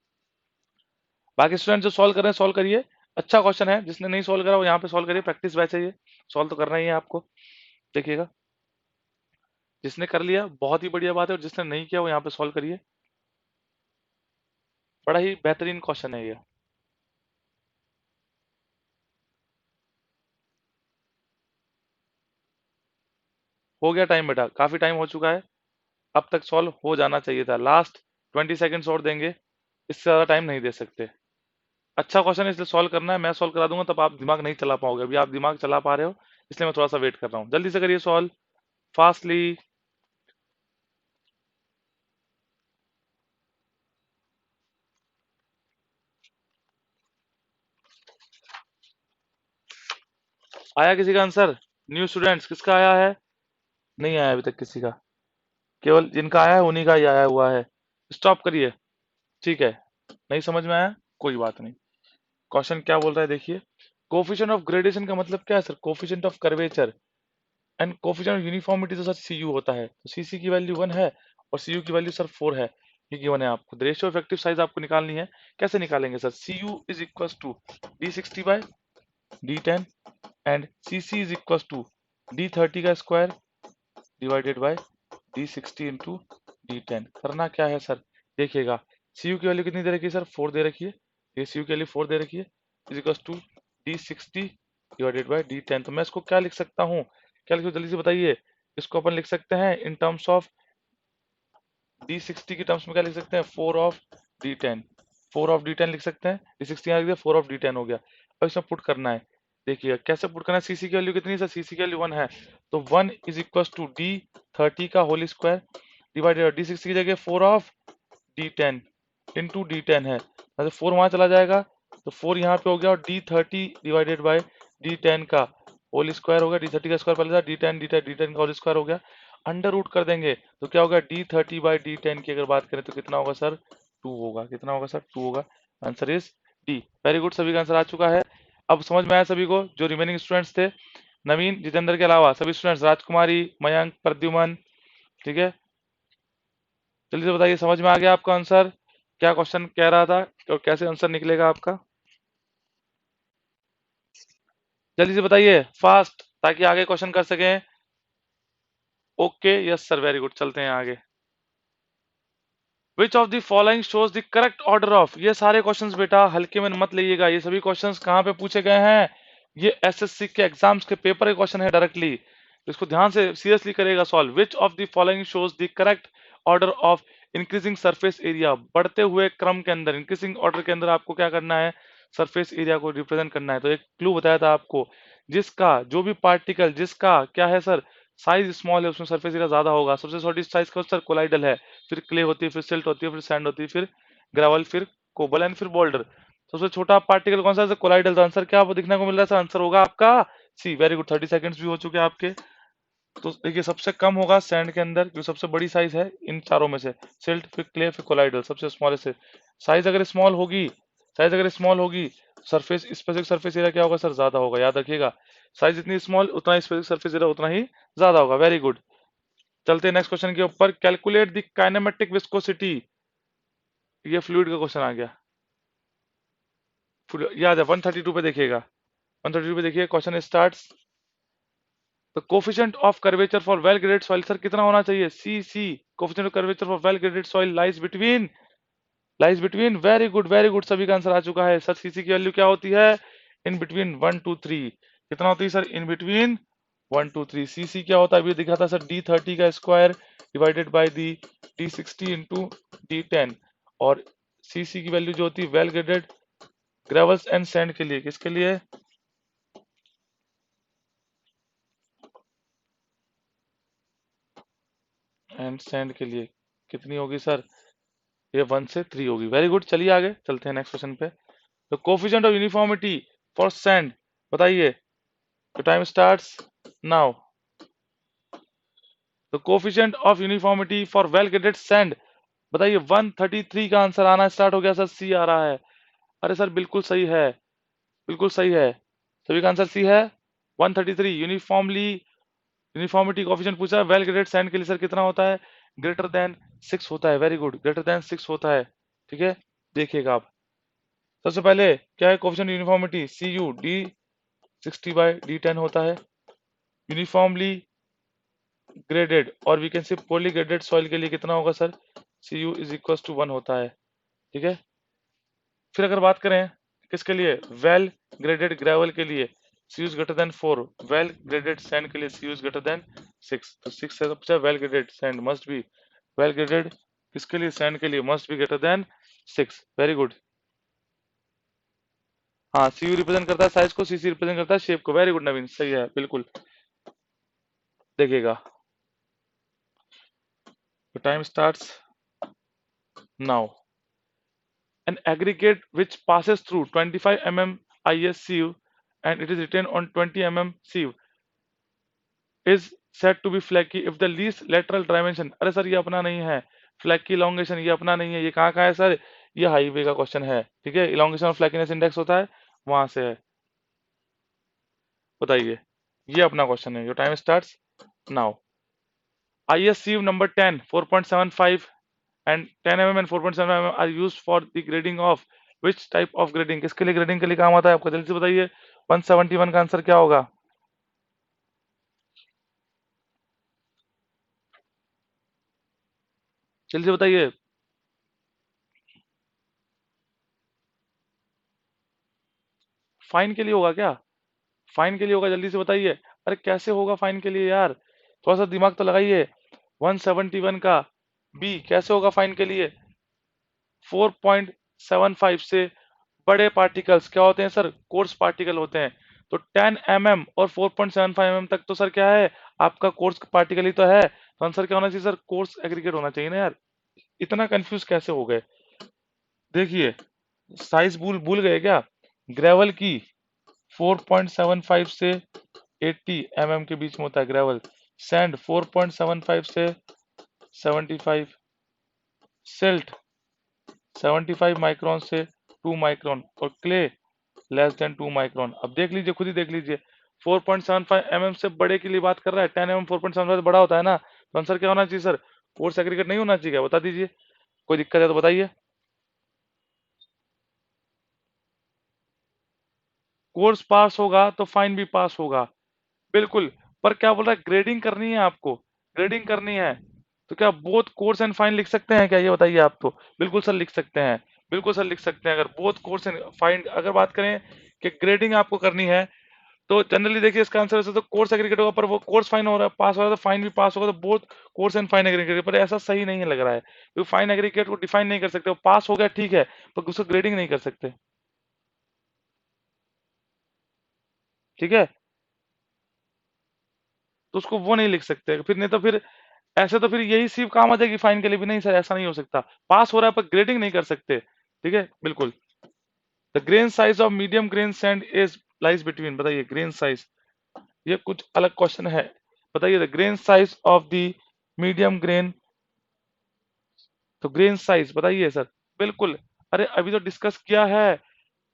बाकी स्टूडेंट जो सॉल्व कर रहे हैं सॉल्व करिए। अच्छा क्वेश्चन है, जिसने नहीं सॉल्व करा वो यहाँ पे सॉल्व करिए। प्रैक्टिस बैच है ये, सॉल्व तो करना ही है आपको। देखिएगा, जिसने कर लिया बहुत ही बढ़िया बात है, और जिसने नहीं किया वो यहाँ पे सॉल्व करिए। बड़ा ही बेहतरीन क्वेश्चन है ये। हो गया टाइम बेटा, काफी टाइम हो चुका है। अब तक सॉल्व हो जाना चाहिए था। लास्ट 20 सेकेंड्स और देंगे, इससे ज्यादा टाइम नहीं दे सकते। अच्छा क्वेश्चन है इसलिए सॉल्व करना है, मैं सॉल्व करा दूंगा तब आप दिमाग नहीं चला पाओगे। अभी आप दिमाग चला पा रहे हो, इसलिए मैं थोड़ा सा वेट कर रहा हूँ। जल्दी से करिए सॉल्व, फास्टली। आया किसी का आंसर? न्यू स्टूडेंट्स किसका आया है? नहीं आया अभी तक किसी का। केवल जिनका आया है उन्हीं का ही आया हुआ है। स्टॉप करिए। ठीक है, नहीं समझ में आया कोई बात नहीं। क्वेश्चन क्या बोल रहा है देखिए। कोफिशिएंट ऑफ ग्रेडेशन का मतलब क्या है sir? Coefficient of curvature and coefficient of uniformity तो सर सीयू होता है, तो सीसी की वैल्यू 1 है और सीयू की वैल्यू सर 4 है। ये गिवन है आपको। रेशियो इफेक्टिव साइज आपको निकालनी है। कैसे निकालेंगे sir? CU is equal to D60 by D10 and CC is equal to D30 का square divided by D60 into D10। करना क्या है सर? देखिएगा, सीयू की वैल्यू कितनी दे रखी है सर? 4 दे रखी है। ये सीयू की वैल्यू 4 दे रखी है, is equal to D60 divided by D10। तो मैं इसको क्या लिख सकता हूँ? क्या लिखो जल्दी से बताइए। इसको अपन लिख सकते हैं इन टर्म्स ऑफ D60 की टर्म्स में क्या लिख सकते हैं? 4 ऑफ D10। 4 ऑफ D10 लिख सकते हैं। D60 यहाँ लिख दिया, 4 ऑफ D10 हो गया। अब इसमें पुट करना है। देखिए कैसे पुट करना है, सीसी की वैल्यू कितनी है सर, सीसी की वैल्यू 1 है, तो 1 इज इक्वल टू डी 30 का होल स्क्वायर डिवाइडेड डी 60 की जगह 4 ऑफ डी 10 इंटू डी 10 है, मतलब 4 वहां चला जाएगा, तो 4 यहाँ पे हो गया, और डी 30 डिवाइडेड बाई डी 10 का होल स्क्वायर हो गया, डी 30 का स्क्वायर पहले था, डी 10 का होल स्क्वायर हो गया, अंडर रूट कर देंगे तो क्या होगा, डी 30 बाई डी 10 की अगर बात करें तो कितना होगा सर, 2 होगा, कितना होगा सर, 2 होगा, answer is D. Very good, सभी का आंसर आ चुका है। अब समझ में आया सभी को, जो रिमेनिंग स्टूडेंट्स थे, नवीन जितेंद्र के अलावा सभी स्टूडेंट्स, राजकुमारी, मयंक, प्रद्युमन, ठीक है, जल्दी से बताइए समझ में आ गया आपका आंसर, क्या क्वेश्चन कह रहा था और कैसे आंसर निकलेगा आपका, जल्दी से बताइए फास्ट, ताकि आगे क्वेश्चन कर सकें। Okay, yes sir, very good, चलते हैं आगे। विच of the following shows the correct order of, ये सारे क्वेश्चंस बेटा हल्के में मत लीजिएगा, ये सभी क्वेश्चंस कहाँ पे पूछे गए हैं, ये एसएससी के एग्जाम्स के पेपर के क्वेश्चन है डायरेक्टली, तो इसको ध्यान से सीरियसली करेगा solve. Which of the following shows the correct order of increasing surface area, बढ़ते हुए क्रम के अंदर, इंक्रीजिंग ऑर्डर के अंदर आपको क्या करना है, सरफेस एरिया को रिप्रेजेंट करना है, तो एक क्लू बताया था आपको, जिसका जो भी पार्टिकल जिसका क्या है सर, साइज स्मॉल है, उसमें सरफेस एरिया ज्यादा होगा, सबसे छोटी साइज का सर कोलाइडल है, फिर क्ले होती है, फिर सिल्ट होती है, फिर सैंड होती है, फिर ग्रेवल, फिर कोबल एंड फिर बोल्डर, सबसे छोटा पार्टिकल कौन सा है, कोलाइडल, तो आंसर क्या आपको दिखने को मिल रहा है सर, आंसर होगा आपका सी। वेरी गुड, 30 सेकंड्स भी हो चुके हैं आपके। तो देखिए सबसे कम होगा सैंड के अंदर, जो सबसे बड़ी साइज है इन चारों में से, सिल्ट, फिर क्ले, फिर कोलाइडल, सबसे स्मॉलेस्ट है। साइज अगर स्मॉल होगी, साइज अगर स्मॉल होगी, सरफेस स्पेसिफिक सरफेस एरिया क्या होगा सर, ज्यादा होगा, याद रखिएगा, साइज जितनी स्मॉल उतना स्पेसिफिक सरफेस एरिया उतना ही ज्यादा होगा। वेरी गुड, चलते हैं नेक्स्ट क्वेश्चन के ऊपर। कैलकुलेट द काइनेमेटिक विस्कोसिटी, ये फ्लूइड का क्वेश्चन आ गया, याद है 132 पे देखिएगा, 132 पे देखिए, question starts, the coefficient of curvature for well graded soil, sir कितना होना चाहिए, C C, coefficient of curvature for well graded soil lies between, very good very good, सभी का आंसर आ चुका है सर। सीसी की वैल्यू क्या होती है, इन बिटवीन 1 2 3, कितना होती है सर, इन बिटवीन 1 2 3, सीसी क्या होता है, अभी दिखा था सर, डी 30 का square divided by the D 60 into D 10, और सीसी की वैल्यू जो होती है well graded gravels and sand के लिए, किसके लिए, एंड सैंड के लिए, कितनी होगी सर, ये 1 से 3 होगी। वेरी गुड, चलिए आगे चलते हैं नेक्स्ट क्वेश्चन पे। तो coefficient of uniformity for sand, बताइए, तो टाइम स्टार्ट्स नाउ। तो coefficient of uniformity for well graded sand, बताइए, 133 का आंसर आना स्टार्ट हो गया सर, सी आ रहा है, अरे सर बिल्कुल सही है, बिल्कुल सही है, सभी का आंसर सी है, 133 यूनिफॉर्मली, यूनिफॉर्मिटी कोफिशिएंट पूछा है, वेल ग्रेडेड सैंड के लिए सर कितना होता है, ग्रेटर देन 6 होता है, वेरी गुड, ग्रेटर देन 6 होता है, ठीक है, देखिएगा आप, सबसे पहले क्या है coefficient uniformity, C U D 60 by D 10 होता है, यूनिफॉर्मली ग्रेडेड और we can say poly graded soil के लिए कितना होगा sir, C U is equal to 1 होता है, ठीक है। फिर अगर बात करें किसके लिए, वेल ग्रेडेड ग्रेवल के लिए, C U greater than 4, well graded sand के लिए सी यूज ग्रेटर देन 6, तो 6 से पूछा well graded sand must be, well graded किसके लिए, सैंड के लिए must be greater than 6, very good. हाँ, सी यू रिप्रेजेंट करता है साइज को, सी सी रिप्रेजेंट करता है शेप को, वेरी गुड नवीन, सही है बिल्कुल, देखिएगा, तो time starts now. An aggregate which passes through 25 mm IS sieve and it is written on 20 mm sieve is said to be flaky if the least lateral dimension, अरे सर ये अपना नहीं है, फ्लैकी इलोंगेशन ये अपना नहीं है, ये कहाँ का है सर, ये हाईवे का क्वेश्चन है, ठीक है, इलोंगेशन ऑफ फ्लैकीनेस इंडेक्स होता है, वहां से है, बताइए, ये अपना क्वेश्चन है, your time starts now. IS sieve number 10 4.75 and 10 mm and 4.7 mm are used for the grading of which type of grading, किसके लिए ग्रेडिंग के लिए काम आता है आपका, जल्दी से बताइए, 171 का आंसर क्या होगा, जल्दी से बताइए, फाइन के लिए होगा क्या, फाइन के लिए होगा, जल्दी से बताइए, अरे कैसे होगा फाइन के लिए यार, थोड़ा सा दिमाग तो लगाइए, 171 का बी कैसे होगा फाइन के लिए, 4.75 से बड़े पार्टिकल्स क्या होते हैं सर, कोर्स पार्टिकल होते हैं, तो 10 mm और 4.75 mm तक तो सर क्या है, आपका कोर्स पार्टिकल ही तो है, तो आंसर क्या होना चाहिए सर, कोर्स एग्रीगेट होना चाहिए ना यार। इतना कंफ्यूज कैसे हो गए। देखिए, साइज भूल भूल गए क्या। ग्रेवल की 4.75 से 80 mm के बीच में होता है ग्रेवल। सैंड 4.75 से 75। सिल्ट 75 माइक्रोन से 2 माइक्रोन। और क्ले << 2 माइक्रोन। अब देख लीजिए, खुद ही देख लीजिए, 4.75 mm से बड़े के लिए बात कर रहा है, 10 mm 4.75 से बड़ा होता है ना, तो आंसर क्या होना चाहिए सर, कोर्स एग्रीगेट नहीं होना चाहिए क्या, बता दीजिए। कोई दिक्कत है तो बताइए। कोर्स पास होगा तो फाइन भी पास होगा, बिल्कुल। पर क्या बोल रहा है, ग्रेडिंग करनी है आपको, ग्रेडिंग करनी है, तो क्या बोथ कोर्स एंड फाइन लिख सकते हैं क्या, ये बताइए आप तो। बिल्कुल सर लिख सकते हैं, बिल्कुल सर लिख सकते हैं। अगर बोथ कोर्स एंड फाइन अगर बात करें कि ग्रेडिंग आपको करनी है, तो जनरली देखिए इसका आंसर वैसे तो कोर्स एग्रीगेट होगा, पर वो कोर्स फाइन हो रहा है, पास हो रहा है, तो फाइन भी पास होगा, तो both course and fine aggregate, पर ऐसा सही नहीं लग रहा है, क्योंकि फाइन एग्रीगेट को डिफाइन नहीं कर सकते, वो पास हो गया ठीक है, पर उसको ग्रेडिंग नहीं कर सकते। ठीक है, तो उसको वो नहीं लिख सकते फिर, नहीं तो फिर ऐसे तो फिर यही सिर्फ काम आ जाएगी फाइन के लिए भी, नहीं सर ऐसा नहीं हो सकता। पास हो रहा है पर ग्रेडिंग नहीं कर सकते, ठीक है बिल्कुल। The grain size of medium grain sand is lies between, बताइए ग्रेन साइज, ये कुछ अलग क्वेश्चन है। बताइए the grain size of the medium grain, तो ग्रेन साइज बताइए सर। बिल्कुल, अरे अभी तो डिस्कस किया है,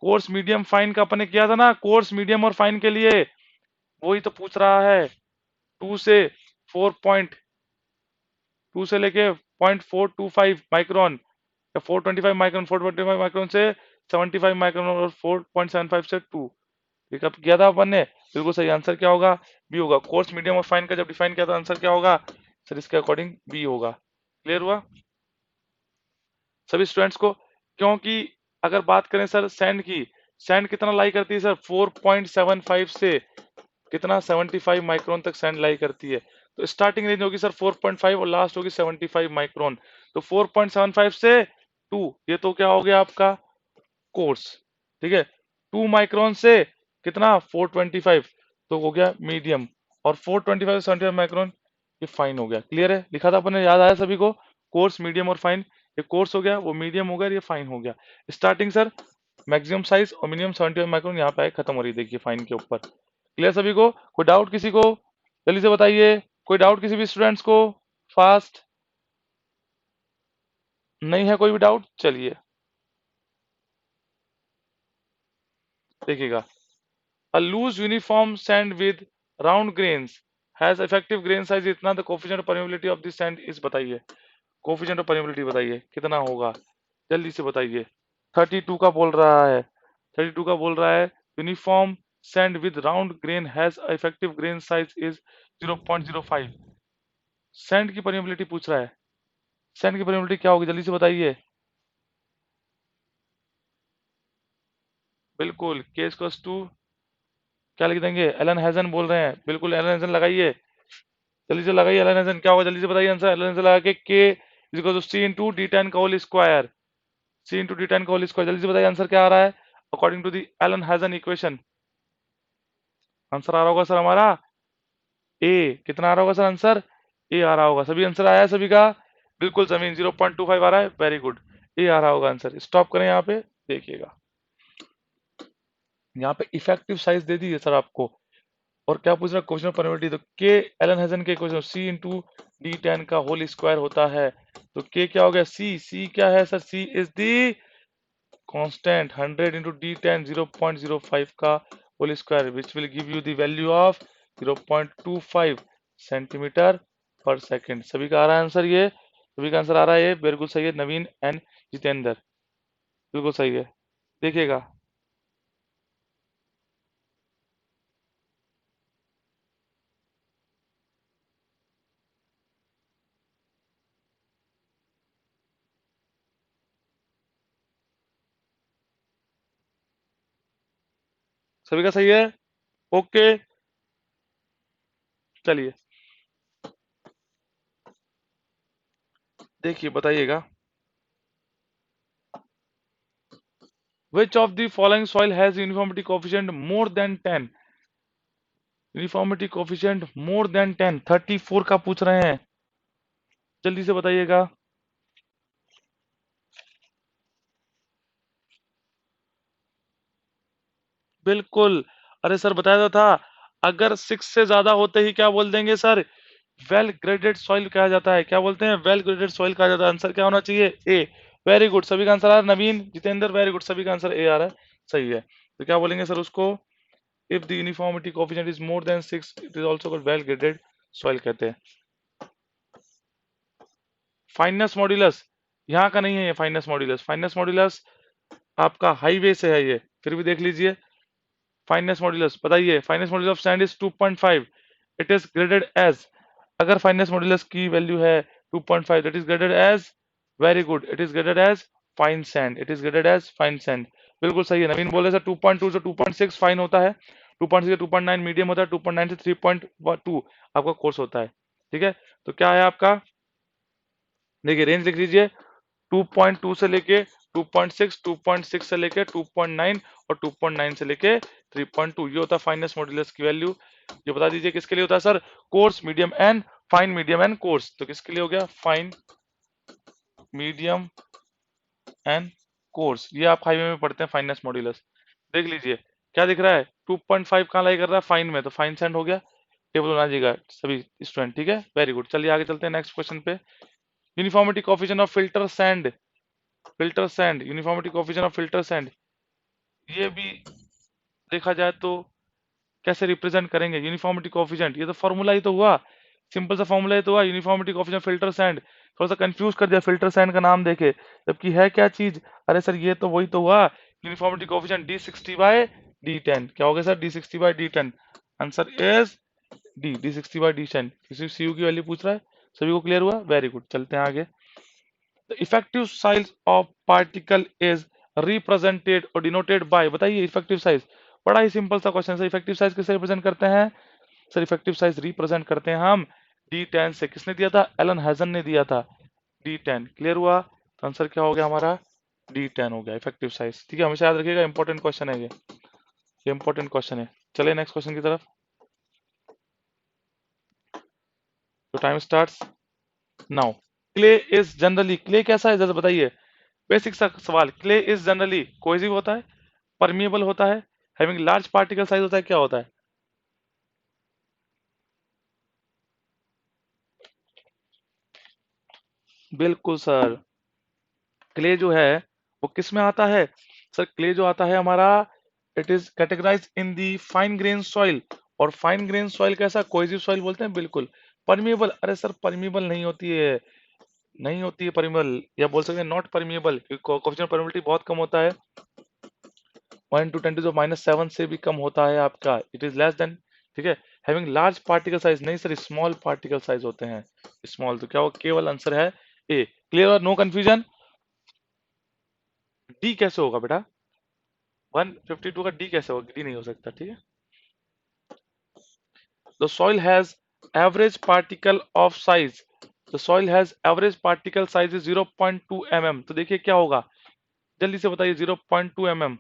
कोर्स मीडियम फाइन का अपने किया था ना, कोर्स मीडियम और फाइन के लिए, वही तो पूछ रहा है। 2 से लेके 0.425 माइक्रोन, या 425 माइक्रोन, 425 माइक्रोन से 75 माइक्रोन, और 4.75 से 2, ये कब किया था अपन ने। बिल्कुल सही, आंसर क्या होगा, बी होगा। कोर्स मीडियम और फाइन का जब डिफाइन किया था, आंसर क्या होगा सर, इसके अकॉर्डिंग बी होगा। क्लियर हुआ सभी स्टूडेंट्स को। क्योंकि अगर बात करें सर सैंड की, सैंड कितना लाई करती है सर, 4.75 से कितना 75 माइक्रोन तक सैंड लाई करती है, तो स्टार्टिंग रेंज होगी सर 4.5 और लास्ट होगी 75 माइक्रोन। तो 4.75 से 2, ये तो क्या हो गया आपका कोर्स, ठीक है। 2 माइक्रोन से कितना 425, तो हो गया मीडियम। और 425 से 75 माइक्रोन, ये फाइन हो गया। क्लियर है, लिखा था अपन ने, याद आया सभी को, कोर्स मीडियम और फाइन। ये कोर्स हो गया, वो मीडियम हो गया, ये फाइन हो गया। स्टार्टिंग सर मैक्सिमम साइज और मिनिमम 75 माइक्रोन यहाँ पे खत्म हो रही है, देखिए फाइन के ऊपर। क्लियर सभी को, कोई डाउट किसी को, जल्दी से बताइए, कोई डाउट किसी भी स्टूडेंट्स को, फास्ट, नहीं है कोई भी डाउट, चलिए देखिएगा। A loose uniform sand with round grains has effective grain size इतना, the coefficient of permeability of the sand is, बताइए coefficient of permeability बताइए कितना होगा, जल्दी से बताइए। 32 का बोल रहा है, 32 का बोल रहा है, uniform sand with round grain has effective grain size is 0.05। Sand की परमेबिलिटी पूछ रहा है, सैंड की परमेबिलिटी क्या होगी, जल्दी से बताइए। बिल्कुल, केस कस टू क्या लिख देंगे, एलन हेजन बोल रहे हैं, बिल्कुल एलन हेजन लगाइए, जल्दी से लगाइए एलन हेजन क्या होगा, जल्दी से बताइए आंसर। एलन हेजन लगा के is equal to C into D ten का whole square, C into D ten का होल स्क्वायर, जल्दी से बताइए आंसर क्या आ रहा है according to the Allen Hazen equation. Answer आ रहा होगा सर हमारा ए, कितना आ रहा होगा सर आंसर, ए आ रहा होगा। सभी आंसर आया है सभी का, बिल्कुल जमीन 0.25 आ रहा है, वेरी गुड, ए आ रहा होगा आंसर। स्टॉप करें यहाँ पे, देखिएगा यहाँ पे इफेक्टिव साइज दे दी है सर आपको। और क्या पूछ रहा है, क्वेश्चन परमिटिविटी, तो के एलन हेजन के क्वेश्चन, सी इंटू डी टेन का होल स्क्वायर होता है, तो के क्या हो गया, सी, सी क्या है sir, C is the constant, 100 into D ten 0.05 का whole square, which will give you the value of 0.25 centimetre पर सेकेंड। सभी का आ रहा है आंसर, ये सभी का आंसर आ रहा है, ये बिल्कुल सही है, नवीन एंड जितेंद्र, बिल्कुल सही है। देखिएगा सभी का सही है, ओके। चलिए देखिए बताइएगा, which of the following soil has uniformity coefficient more than 10? Uniformity coefficient more than 10, 34 का पूछ रहे हैं, जल्दी से बताइएगा। बिल्कुल। अरे सर बताया तो था, अगर 6 से ज्यादा होते ही क्या बोल देंगे सर, वेल ग्रेडेड सॉइल कहा जाता है। क्या बोलते हैं? वेल ग्रेडेड सॉइल कहा जाता है। आंसर क्या होना चाहिए? ए। वेरी गुड, सभी का आंसर आ रहा है। नवीन, जितेंद्र, वेरी गुड, सभी का आंसर ए आ रहा है, सही है। तो क्या बोलेंगे सर उसको? If the uniformity coefficient is more than 6 it is also called well graded soil कहते हैं। फाइननेस मॉड्यूलस यहाँ का नहीं है, ये फाइननेस मॉड्यूलस, फाइननेस मॉड्यूलस आपका हाईवे से है ये, फिर भी देख लीजिए। फाइननेस मॉड्यूलस बताइए, fineness modulus of sand is 2.5, it is graded as, अगर फाइननेस मॉड्यूलस की वैल्यू है 2.5 that is graded as, very good, it is graded as fine sand, it is graded as fine sand. बिल्कुल सही है। नवीन बोल रहे सर 2.2 से 2.6 फाइन होता है, 2.6 से 2.9 मीडियम होता है, 2.9 से 3.2 आपका कोर्स होता है। ठीक है, तो क्या है आपका, देखिए रेंज लिख लीजिए, 2.2 से लेके 2.6, 2.6 से लेके 2.9 और 2.9 से लेके 3.2, ये होता है फाइननेस मॉड्यूलस की वैल्यू। ये बता दीजिए किसके लिए होता है sir? Course, medium and fine, medium and course. तो किसके लिए हो गया? Fine, medium and course. ये आप हाईवे में पढ़ते हैं फाइननेस मॉड्यूलस। देख लीजिए क्या दिख रहा है, 2.5 कहाँ लाई कर रहा है? फाइन में, तो फाइन सैंड हो गया। टेबल बना दीजिएगा सभी स्टूडेंट, ठीक है, वेरी गुड। चलिए आगे चलते हैं नेक्स्ट क्वेश्चन पे। Uniformity coefficient of filter sand, filter sand, uniformity coefficient of filter sand, ये भी देखा जाए तो कैसे रिप्रेजेंट करेंगे यूनिफॉर्मिटी कोफिशिएंट? ये तो फॉर्मूला ही तो हुआ, सिंपल सा फॉर्मूला ही तो हुआ, यूनिफॉर्मिटी कोफिशिएंट फिल्टर सैंड। थोड़ा सा कंफ्यूज कर दिया फिल्टर सैंड का नाम देके, जबकि है क्या चीज? अरे सर ये तो वही तो हुआ, यूनिफॉर्मिटी कोफिशिएंट D60/D10। क्या हो गया sir? D60/D10। Answer is D60/D10। किसी सीयू की वैल्यू पूछ रहा है, सभी को क्लियर हुआ? वेरी गुड, चलते हैं आगे। The effective size of particle is represented or denoted by, बताइए इफेक्टिव साइज। बड़ा ही सिंपल सा क्वेश्चन है। इफेक्टिव साइज किससे रिप्रेजेंट करते हैं सर? इफेक्टिव साइज रिप्रेजेंट करते हैं हम D10 से। किसने दिया था? एलन हैजन ने दिया था। D10 क्लियर हुआ, तो आंसर क्या हो गया हमारा? D10 हो गया इफेक्टिव साइज। ठीक है, हमेशा याद रखिएगा, इंपॉर्टेंट क्वेश्चन है ये इंपॉर्टेंट क्वेश्चन है। चलिए नेक्स्ट क्वेश्चन की तरफ। तो time starts now. Clay is generally, clay कैसा है जरा बताइए, बेसिक सा सवाल। क्ले इज जनरली कोहेसिव होता है, परमिएबल होता है, हैविंग लार्ज पार्टिकल साइज होता है, क्या होता है? बिल्कुल सर, क्ले जो है वो किस में आता है सर? क्ले जो आता है हमारा, it is categorise in the fine grain soil. और फाइन ग्रेन सॉइल कैसा? कोहेसिव सॉइल बोलते हैं। बिल्कुल। परमिएबल, अरे सर परमिएबल नहीं होती है, नहीं होती है परमिएबल, या बोल सकते हैं नॉट परमिएबल, क्योंकि कोएफिशिएंट परमिएबिलिटी बहुत कम होता है, 1 × 10⁻⁷ से भी कम होता है आपका, इट इज लेस देन। ठीक है, हैविंग लार्ज पार्टिकल साइज, नहीं सर स्मॉल पार्टिकल साइज होते हैं, स्मॉल। तो क्या वो केवल आंसर है ए। क्लियर और नो कंफ्यूजन? डी कैसे होगा बेटा? 152 का डी कैसे होगा? डी नहीं हो सकता, ठीक है। The soil has average particle of size, the soil has average particle size is 0.2 mm। तो देखिए क्या होगा, जल्दी से बताइए, 0.2 mm।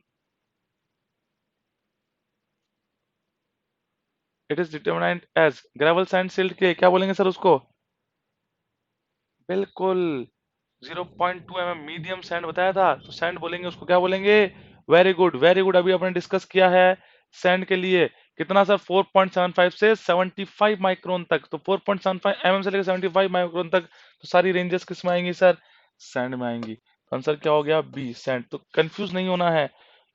It is determined as gravel sand silt के, क्या बोलेंगे सर उसको? बिल्कुल, 0.2 mm मीडियम सैंड बताया था, तो सैंड बोलेंगे उसको, क्या बोलेंगे? Very good, very good. अभी आपने डिस्कस किया है सैंड के लिए कितना सर? 4.75 से 75 माइक्रोन तक। तो 4.75 mm से लेकर 75 माइक्रोन तक, तो सारी रेंजेस किस में आएंगी सर? सैंड में आएंगी। तो आंसर क्या हो गया? B, sand. तो कंफ्यूज नहीं होना है,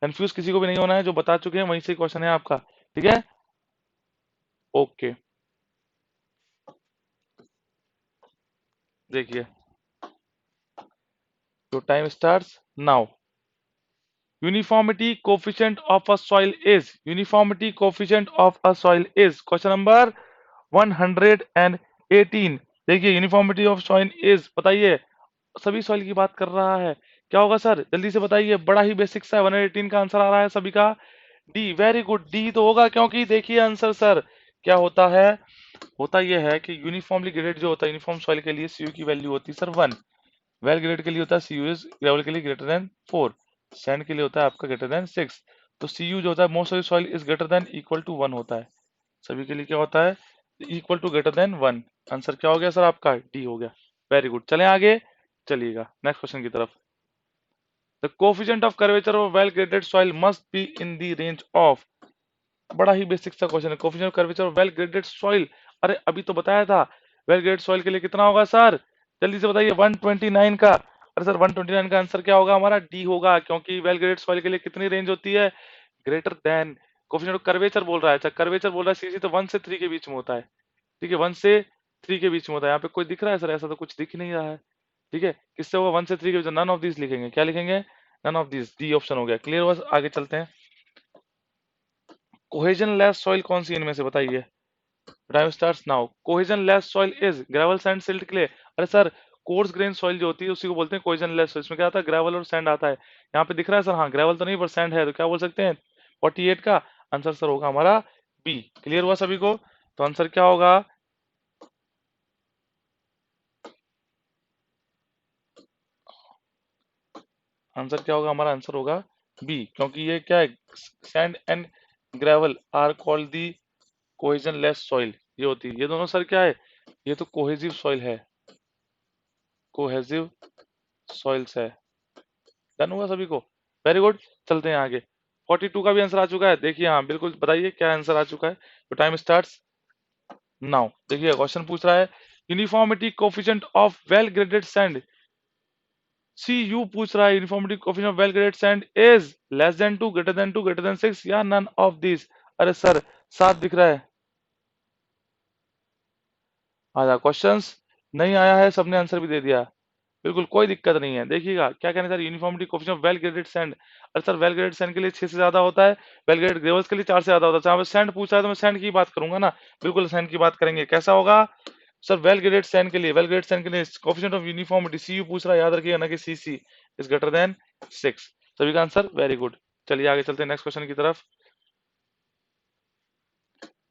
कंफ्यूज किसी को भी नहीं होना है, जो बता चुके हैं वहीं से क्वेश्चन है आपका, ठीक है। ओके, देखिए, तो time starts now. Uniformity coefficient of a soil is, uniformity coefficient of a soil is, question number 118। देखिए यूनिफॉर्मिटी ऑफ सॉइल इज, बताइए, सभी सॉइल की बात कर रहा है, क्या होगा सर? जल्दी से बताइए, बड़ा ही बेसिक सा है, 118 का आंसर आ रहा है सभी का डी। वेरी गुड, डी तो होगा, क्योंकि देखिए आंसर सर क्या होता है, होता यह है कि यूनिफॉर्मली ग्रेडेड जो होता है यूनिफॉर्म सॉइल के लिए सीयू की वैल्यू होती है सर 1, वेल ग्रेड के लिए होता है सीयू इज ग्रेवल के लिए ग्रेटर देन 4, सैंड के लिए होता है आपका ग्रेटर देन 6। तो सीयू जो होता है most of the soil is greater than equal to 1 होता है। सभी के लिए क्या होता है, equal to greater than 1। Answer क्या हो गया सर आपका, डी हो गया। वेरी गुड, चलें आगे, चलिएगा नेक्स्ट क्वेश्चन की तरफ। The coefficient of curvature of well graded soil must be in the range of, बड़ा ही बेसिक सा क्वेश्चन है, coefficient of curvature of well graded soil. अरे अभी तो बताया था, वेल ग्रेडेड सॉइल के लिए कितना होगा सर, जल्दी से बताइए, 129 का। अरे सर 129 का आंसर क्या होगा हमारा, डी होगा, क्योंकि वेल ग्रेडेड सॉइल के लिए कितनी रेंज होती है, greater than, coefficient of curvature बोल रहा है, अच्छा कर्वेचर बोल रहा है, सीसी तो 1 से 3 के बीच में होता है। ठीक है, 1 से 3 के बीच में होता है। यहाँ पे कोई दिख रहा है सर, ऐसा तो कुछ दिख ही नहीं रहा है। ठीक है, किससे होगा, 1 से 3 के बीच, नन ऑफ दिस लिखेंगे, क्या लिखेंगे, none of this, D option हो गया। क्लियर, बस आगे चलते हैं। कोहेजन लेस सॉइल कौन सी इनमें से बताइए, time starts now. Cohesion less soil is gravel, sand, silt, clay. अरे सर कोर्स ग्रेन सॉइल जो होती है उसी को बोलते हैं कोहेजन लेस सॉइल। इसमें क्या आता है, ग्रेवल और सैंड आता है। यहाँ पे दिख रहा है सर, हाँ ग्रेवल तो नहीं पर सैंड है, तो क्या बोल सकते हैं, 48 का आंसर सर होगा हमारा बी। क्लियर हुआ सभी को, तो आंसर क्या होगा, आंसर क्या होगा हमारा, आंसर होगा बी, क्योंकि ये क्या है, sand and gravel are called the cohesionless soil, ये होती है, ये दोनों सर क्या है, ये तो कोहेसिव सॉइल है, कोहेसिव सॉइल्स है। डन हुआ सभी को, वेरी गुड। चलते हैं आगे, 42 का भी आंसर आ चुका है, देखिए हाँ बिल्कुल बताइए क्या आंसर आ चुका है, तो टाइम स्टार्ट्स नाउ। देखिए क्वेश्चन पूछ रहा है, uniformity coefficient of well graded sand, C U पूछ रहा है, uniformity coefficient of well graded sand is less than 2, greater than 2, greater than 6 या नन ऑफ दिस। अरे सर 7 दिख रहा है, आया क्वेश्चंस, नहीं आया है, सबने आंसर भी दे दिया, बिल्कुल कोई दिक्कत नहीं है। देखिएगा क्या कहना है sir, uniformity coefficient of well graded sand, अरे सर वेल ग्रेडेड सैंड के लिए 6 से ज्यादा होता है, वेल ग्रेडेड ग्रेवल्स के लिए 4 से ज्यादा होता है। जहां पे सैंड पूछा है तो मैं सैंड की बात करूंगा ना, बिल्कुल सैंड की बात करेंगे। कैसा होगा सर, वेल ग्रेडेड सैंड के लिए, वेल ग्रेडेड सैंड के लिए coefficient of uniformity C U पूछ रहा है, याद रखिएगा ना कि C C is greater than 6। सभी का आंसर वेरी गुड। चलिए आगे चलते हैं नेक्स्ट क्वेश्चन की तरफ।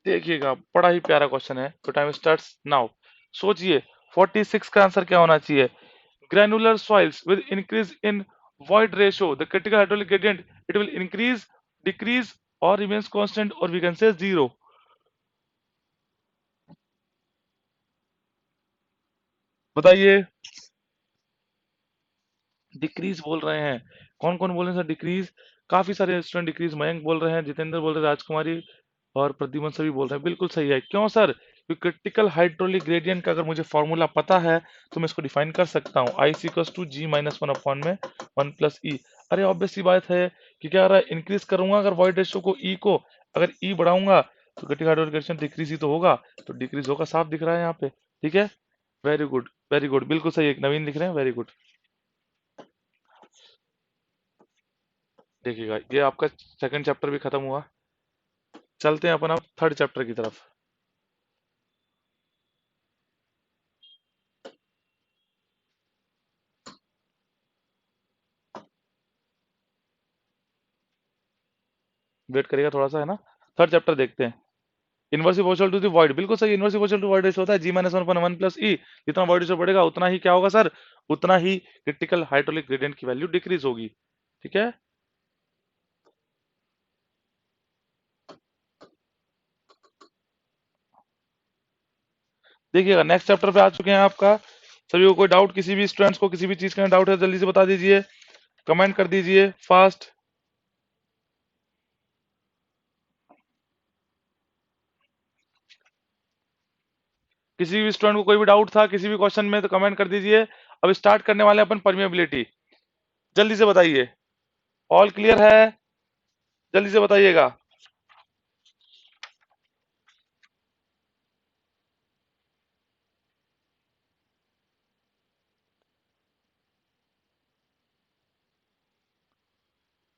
देखिएगा बड़ा ही प्यारा क्वेश्चन है, तो टाइम स्टार्ट्स नाउ। सोचिए 46 का आंसर क्या होना चाहिए, granular soils with increase in void ratio, the critical hydraulic gradient, it will increase, decrease or remains constant, or we can say zero। बताइए, डिक्रीज बोल रहे हैं, कौन कौन बोल रहे हैं सर डिक्रीज, काफी सारे स्टूडेंट डिक्रीज, मयंक बोल रहे हैं, जितेंद्र बोल रहे हैं, राजकुमारी और प्रद्युमन सभी बोल रहे हैं, बिल्कुल सही है। क्यों सर, क्योंकि क्रिटिकल हाइड्रोलिक ग्रेडियंट का अगर मुझे फॉर्मूला पता है तो मैं इसको डिफाइन कर सकता हूँ, I equals to G minus one upon में 1 + ई। अरे ऑब्वियस सी बात है कि क्या रहा है, इंक्रीज करूंगा अगर वॉइड रेशियो को ई को, अगर ई बढ़ाऊंगा तो क्रिटिकल हाइड्रोलिक ग्रेडियंट डिक्रीज ही तो होगा, तो डिक्रीज होगा, साफ दिख रहा है यहाँ पे। ठीक है, वेरी गुड वेरी गुड, बिल्कुल सही, एक नवीन लिख रहे हैं, वेरी गुड। देखिएगा ये आपका सेकंड चैप्टर भी खत्म हुआ, चलते हैं अपन अब थर्ड चैप्टर की तरफ। वेट करिएगा थोड़ा सा, है ना, थर्ड चैप्टर देखते हैं। Inverse proportional to the void, बिल्कुल सही, inverse proportional to void ratio होता है G minus one one plus e. जितना वॉइड रेशियो बढ़ेगा उतना ही क्या होगा सर, उतना ही क्रिटिकल हाइड्रोलिक ग्रेडियंट की वैल्यू डिक्रीज होगी। ठीक है, देखिएगा नेक्स्ट चैप्टर पे आ चुके हैं आपका। सभी को कोई डाउट, किसी भी स्टूडेंट्स को किसी भी चीज का डाउट है जल्दी से बता दीजिए, कमेंट कर दीजिए फास्ट। किसी भी स्टूडेंट को कोई भी डाउट था किसी भी क्वेश्चन में तो कमेंट कर दीजिए। अब स्टार्ट करने वाले हैं अपन परमिएबिलिटी, जल्दी से बताइए, ऑल क्लियर है, जल्दी से बताइएगा।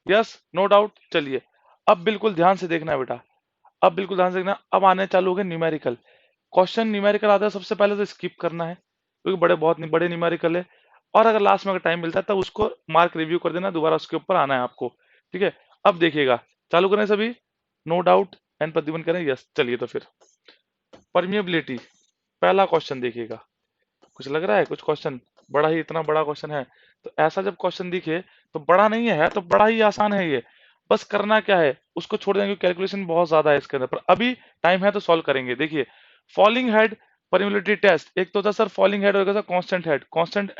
Yes, no doubt. चलिए अब बिल्कुल ध्यान से देखना है बेटा, अब बिल्कुल ध्यान से देखना, अब आने चालू हो गए न्यूमेरिकल क्वेश्चन। न्यूमेरिकल आता है सबसे पहले तो स्किप करना है, क्योंकि बड़े बहुत बड़े न्यूमेरिकल है, और अगर लास्ट में अगर टाइम मिलता है तब उसको मार्क रिव्यू कर देना, दोबारा उसके ऊपर आना है आपको। ठीक है, अब देखिएगा, चालू करें सभी, नो डाउट एंड प्रतिबंध करें, यस। चलिए तो फिर परमिएबिलिटी, पहला क्वेश्चन देखिएगा, कुछ लग रहा है कुछ क्वेश्चन, बड़ा ही इतना बड़ा क्वेश्चन है, तो ऐसा जब क्वेश्चन दिखे तो बड़ा नहीं है तो बड़ा ही आसान है ये। बस करना क्या है, उसको छोड़ देंगे, कैलकुलेशन बहुत ज्यादा है इसके अंदर, पर अभी टाइम है तो सॉल्व करेंगे। देखिए, फॉलिंग हेड परमेबिलिटी टेस्ट, एक तो होता है सर फॉलिंग हेड, और constant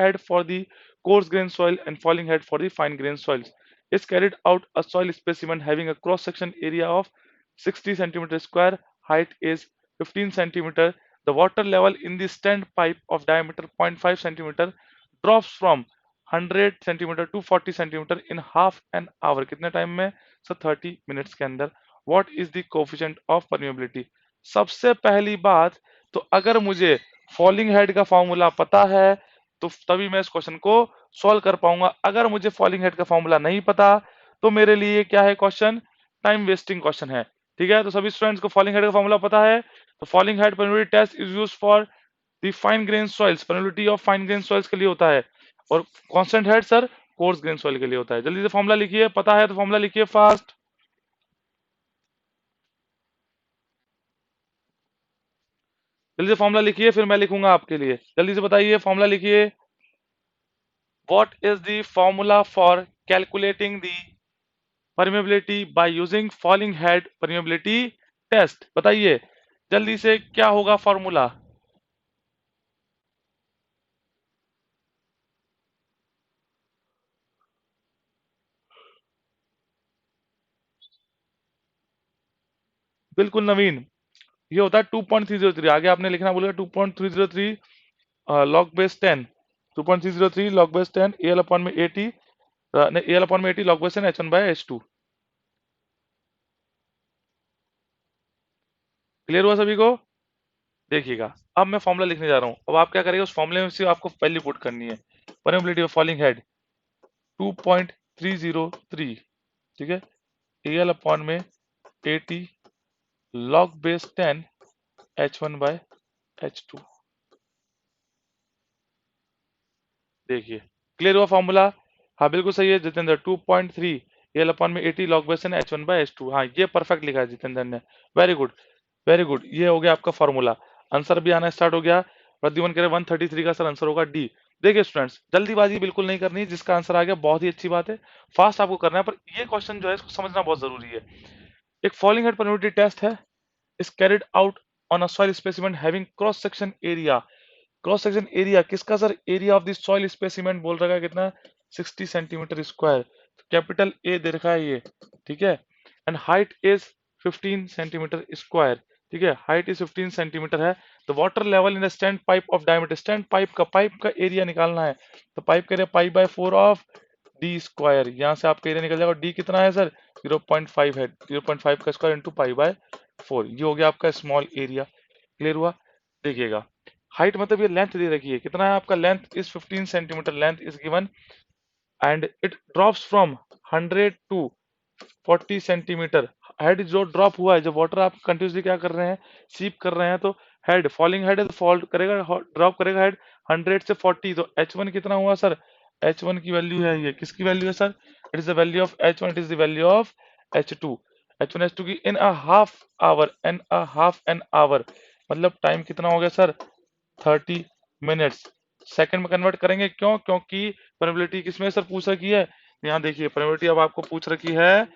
head for the course grain soil and falling head for the fine grain soils is carried out a soil specimen having a cross section area of 60 centimeter square, height is 15 centimeter. The water level in the stand pipe of diameter 0.5 centimeter drops from 100 centimeter to 40 centimeter in half an hour. कितने टाइम में सर? 30 मिनट्स के अंदर। What is the coefficient of permeability? सबसे पहली बात, तो अगर मुझे फॉलिंग हेड का फॉर्मूला पता है तो तभी मैं इस क्वेश्चन को सॉल्व कर पाऊंगा। अगर मुझे फॉलिंग हेड का फॉर्मूला नहीं पता तो मेरे लिए क्या है क्वेश्चन? टाइम वेस्टिंग क्वेश्चन है। ठीक है, तो सभी स्टूडेंट्स को फॉलिंग हेड का फॉर्मूला पता है। तो falling head permeability test is used for the fine grain soils, permeability of fine grain soils के लिए होता है, और constant head sir coarse grain soil के लिए होता है। जल्दी से फॉर्मूला लिखिए, पता है तो फॉर्मूला लिखिए फास्ट। जल्दी से फॉर्मूला लिखिए, फिर मैं लिखूंगा आपके लिए। जल्दी से बताइए, फॉर्मूला लिखिए। What is the formula for calculating the permeability by using falling head permeability test? बताइए जल्दी से, क्या होगा फॉर्मूला? बिल्कुल नवीन, ये होता है 2.303। आगे आपने लिखना बोलेगा 2.303 log base 10, 2.303 log base 10 L upon में 80, नहीं, एल अपॉन में 80 लॉग बेस 10 H1/H2। क्लियर हुआ सभी को? देखिएगा, अब मैं फॉर्मूला लिखने जा रहा हूँ। अब आप क्या करेंगे, उस फॉर्मूले में से आपको वैल्यू पुट करनी है। परमेबिलिटी ऑफ फॉलिंग हेड 2.303, ठीक है, एल अपॉन में 80 लॉग बेस 10 H1/H2। देखिए, क्लियर हुआ फॉर्मूला? हाँ बिल्कुल सही है जितेंद्र, 2.3 एल अपॉन में 80 लॉग बेस है H1/H2। हाँ, ये परफेक्ट लिखा है जितेंद्र ने। वेरी गुड, वेरी गुड, ये हो गया आपका फॉर्मूला। आंसर भी आना स्टार्ट हो गया। प्रद्युमन कह रहे 133 का सर आंसर होगा डी। देखिए स्टूडेंट्स, जल्दीबाजी बिल्कुल नहीं करनी, जिसका आंसर आ गया बहुत ही अच्छी बात है, फास्ट आपको करना है, पर ये क्वेश्चन जो है इसको समझना बहुत जरूरी है। एक फॉलिंग हेड परमेबिलिटी टेस्ट है, is carried out on a soil specimen having cross section area। Cross section area किसका sir? Area of the soil specimen बोल रखा है कितना? 60 सेंटीमीटर स्क्वायर। कैपिटल ए दे रखा है ये, ठीक है, and height is 15 centimetre square. ठीक है, हाइट इज 15 सेंटीमीटर है। तो water level in stand pipe of diameter, stand pipe का एरिया निकालना है। तो पाइप का एरिया पाई/4 ऑफ डी स्क्वायर, यहाँ से आपका एरिया निकल जाएगा। डी कितना है सर? 0.5 है, 0.5 का स्क्वायर इंटू पाई/4, ये हो गया आपका स्मॉल एरिया। क्लियर हुआ? देखिएगा, हाइट मतलब ये लेंथ दे रखी है, कितना है आपका? Length is 15 centimetre, length is given, and it drops from 100 to 40 centimetre. Head जो ड्रॉप हुआ है, जो वाटर आप कंटिन्यूसली क्या कर रहे हैं, सीप कर रहे हैं, तो हेड, फॉलिंग हेड है तो फॉल्ट करेगा, ड्रॉप करेगा हेड 100 से 40। तो H1 कितना हुआ सर? H1 की वैल्यू है, ये किसकी वैल्यू है sir? It is the value of H1, it is the value of H2। H1 H2 की in a half hour, an hour, मतलब टाइम कितना हो गया सर? 30 मिनट्स। सेकंड में कन्वर्ट करेंगे, क्यों? क्योंकि परमेबिलिटी किसमें सर पूछ रखी है? यहाँ देखिए, परमेबिलिटी अब आपको पूछ रखी है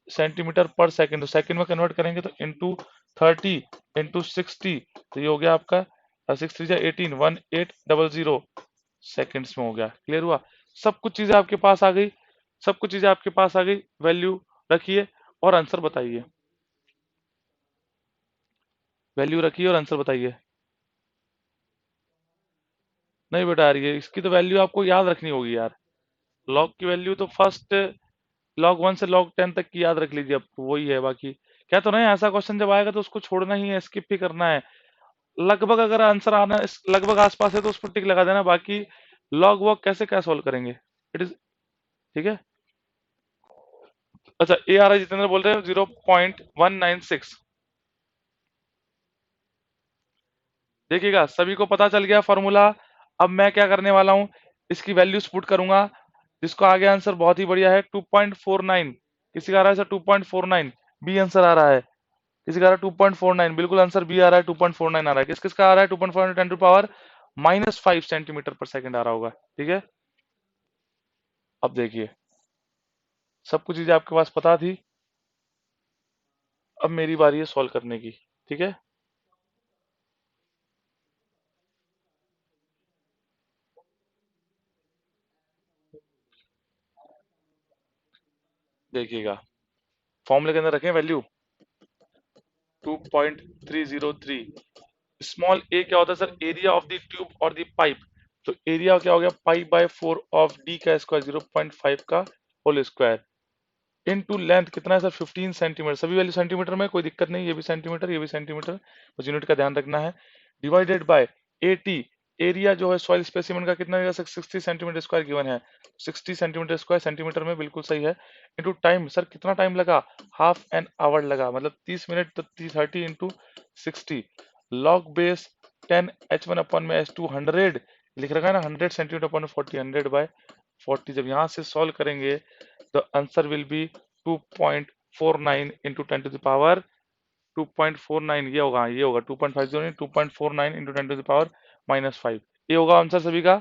सेंटीमीटर पर सेकंड, तो सेकंड में कन्वर्ट करेंगे तो इंटू 30 इंटू 60, तो ये हो गया आपका 6 3 18, 1800 सेकंड्स में हो गया। क्लियर हुआ? सब कुछ चीजें आपके पास आ गई, सब कुछ चीजें आपके पास आ गई। वैल्यू रखिए और आंसर बताइए, वैल्यू रखिए और आंसर बताइए। नहीं बेटा यार, ये इसकी तो वैल्यू आपको याद रखनी होगी यार। लॉग की वैल्यू तो फर्स्ट log 1 से log 10 तक की याद रख लीजिए, अब वही है। बाकी क्या तो नहीं, ऐसा क्वेश्चन जब आएगा तो उसको छोड़ना ही है, स्किप ही करना है। लगभग अगर आंसर आना लगभग आसपास है तो उस पर टिक लगा देना, बाकी लॉग वॉग कैसे क्या सोल्व करेंगे, इट इज, ठीक है। अच्छा, ए आर आई जितेंद्र बोल रहे हैं 0.196। देखिएगा, सभी को पता चल गया फॉर्मूला। अब मैं क्या करने वाला हूँ, इसकी वैल्यूज पुट करूंगा। जिसको आगे आंसर बहुत ही बढ़िया है 2.49, किसी का आ रहा है सर 2.49, बी आंसर आ रहा है। किसी का आ रहा है 2.49, बिल्कुल आंसर बी आ रहा है, 2.49 आ रहा है। किस किस का आ रहा है? 2.49 10 टू पावर -5 सेंटीमीटर पर सेकंड आ रहा होगा, ठीक है। अब देखिए, सब कुछ चीजें आपके पास पता थी। अब मेरी बारी है सॉल्व करने की। ठीक है, देखिएगा, फॉर्मूले के अंदर रखें वैल्यू 2.303। स्मॉल ए क्या होता है sir, area of the tube और द पाइप। तो एरिया क्या हो गया, पाई बाय 4 ऑफ डी का स्क्वायर 0.5 का होल स्क्वायर, इनटू लेंथ कितना है सर 15 सेंटीमीटर, सभी वैल्यू सेंटीमीटर में, कोई दिक्कत नहीं, ये भी सेंटीमीटर ये भी सेंटीमीटर, बस यूनिट का ध्यान रखना है। डिवाइडेड बाय 80, एरिया जो है सॉइल स्पेसिमेन का कितना होगा सर 60 सेंटीमीटर स्क्वायर गिवन है, 60 सेंटीमीटर स्क्वायर सेंटीमीटर में बिल्कुल सही है। इनटू टाइम, सर कितना टाइम लगा, हाफ एन आवर लगा, मतलब 30 मिनट, तो 30 इंटू 60, लॉग बेस 10 h1 अपन में h2 100 लिख रखा है ना, 100 सेंटीमीटर अपन 40, 100/40, जब यहाँ से सॉल्व करेंगे the answer will be 2.49 into 10 to the power 2.49, ये होगा 2.50 नहीं, 2.49 into 10 to the power -5, ये होगा आंसर सभी का।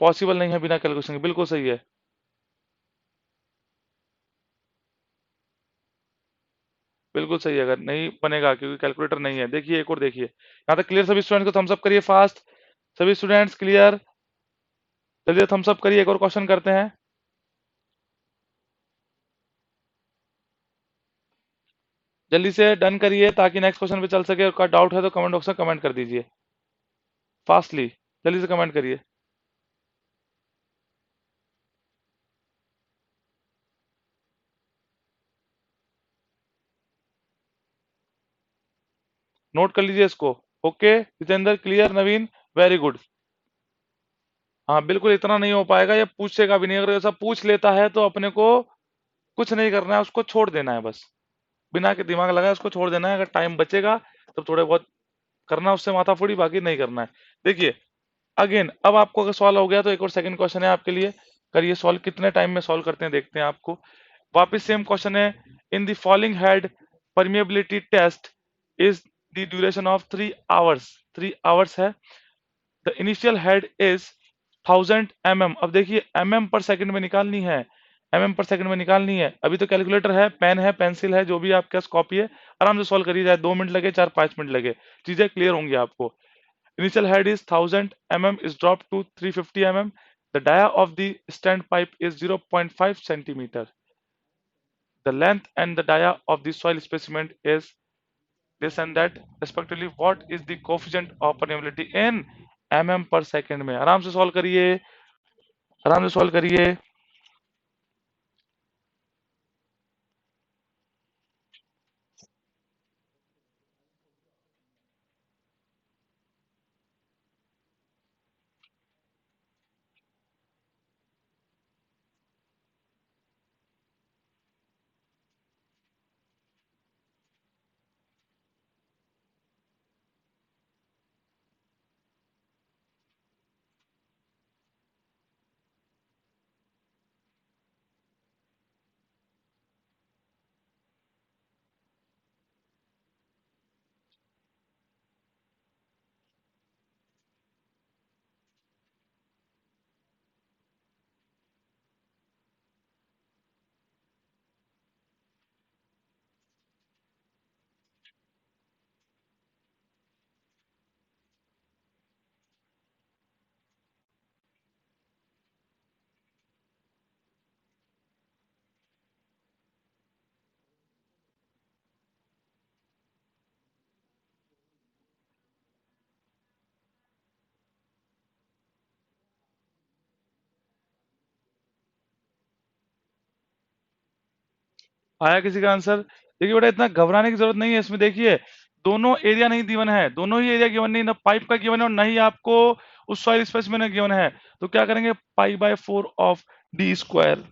पॉसिबल नहीं है बिना कैलकुलेशन के, बिल्कुल सही है, बिल्कुल सही है। अगर नहीं बनेगा क्योंकि कैलकुलेटर नहीं है, देखिए एक और देखिए, यहाँ तक क्लियर सभी स्टूडेंट्स को, थम्स अप करिए फास्ट, सभी स्टूडेंट्स क्लियर, जल्दी थम्स अप करिए, एक और क्वेश्चन करते हैं। जल्दी से डन करिए ताकि नेक्स्ट क्वेश्चन पे चल सके, और का डाउट है तो कमेंट बॉक्स में कमेंट कर दीजिए फास्टली, जल्दी से कमेंट करिए। नोट कर लीजिए इसको। ओके जितेंद्र क्लियर, नवीन वेरी गुड। हाँ बिल्कुल, इतना नहीं हो पाएगा, ये पूछेगा भी नहीं, अगर ऐसा पूछ लेता है तो अपने को कुछ नहीं करना है, उसको छोड़ देना है बस, बिना के दिमाग लगाए उसको छोड़ देना है, अगर टाइम बचेगा तो थोड़े बहुत करना उससे माथा फोड़ी, बाकी नहीं करना है। देखिए अगेन, अब आपको अगर सॉल्व हो गया तो एक और सेकंड क्वेश्चन है आपके लिए, करिए सॉल्व, कितने टाइम में सॉल्व करते हैं देखते हैं आपको। वापस सेम क्वेश्चन है, in the following head permeability test is the duration of 3 hours, 3 hours है, the initial head is 1000 mm। अब देखिए पर सेकंड में निकालनी है, पर सेकंड में निकालनी है, अभी तो कैलकुलेटर है, पेन है, पेंसिल है, जो भी आपके पास कॉपी है, आराम से सॉल्व करिए, चाहे 2 मिनट लगे, चाहे 5 मिनट लगे, चीजें क्लियर होंगी आपको। Initial head is 1000 mm is dropped to 350 mm. The dia of the standpipe is 0.5 centimeter. The length and the dia of the soil specimen is this and that respectively. What is the coefficient of permeability in per second में? आराम से सॉल्व करिए, आराम से सॉल्व करिए। आया किसी का आंसर? देखिए बेटा, इतना घबराने की जरूरत नहीं है इसमें, देखिए दोनों एरिया नहीं गिवन है, दोनों ही एरिया गिवन नहीं, ना पाइप का गिवन है और ना ही आपको उस सॉइल स्पेसिमेन गिवन है, तो क्या करेंगे, पाई/4 ऑफ डी स्क्वायर,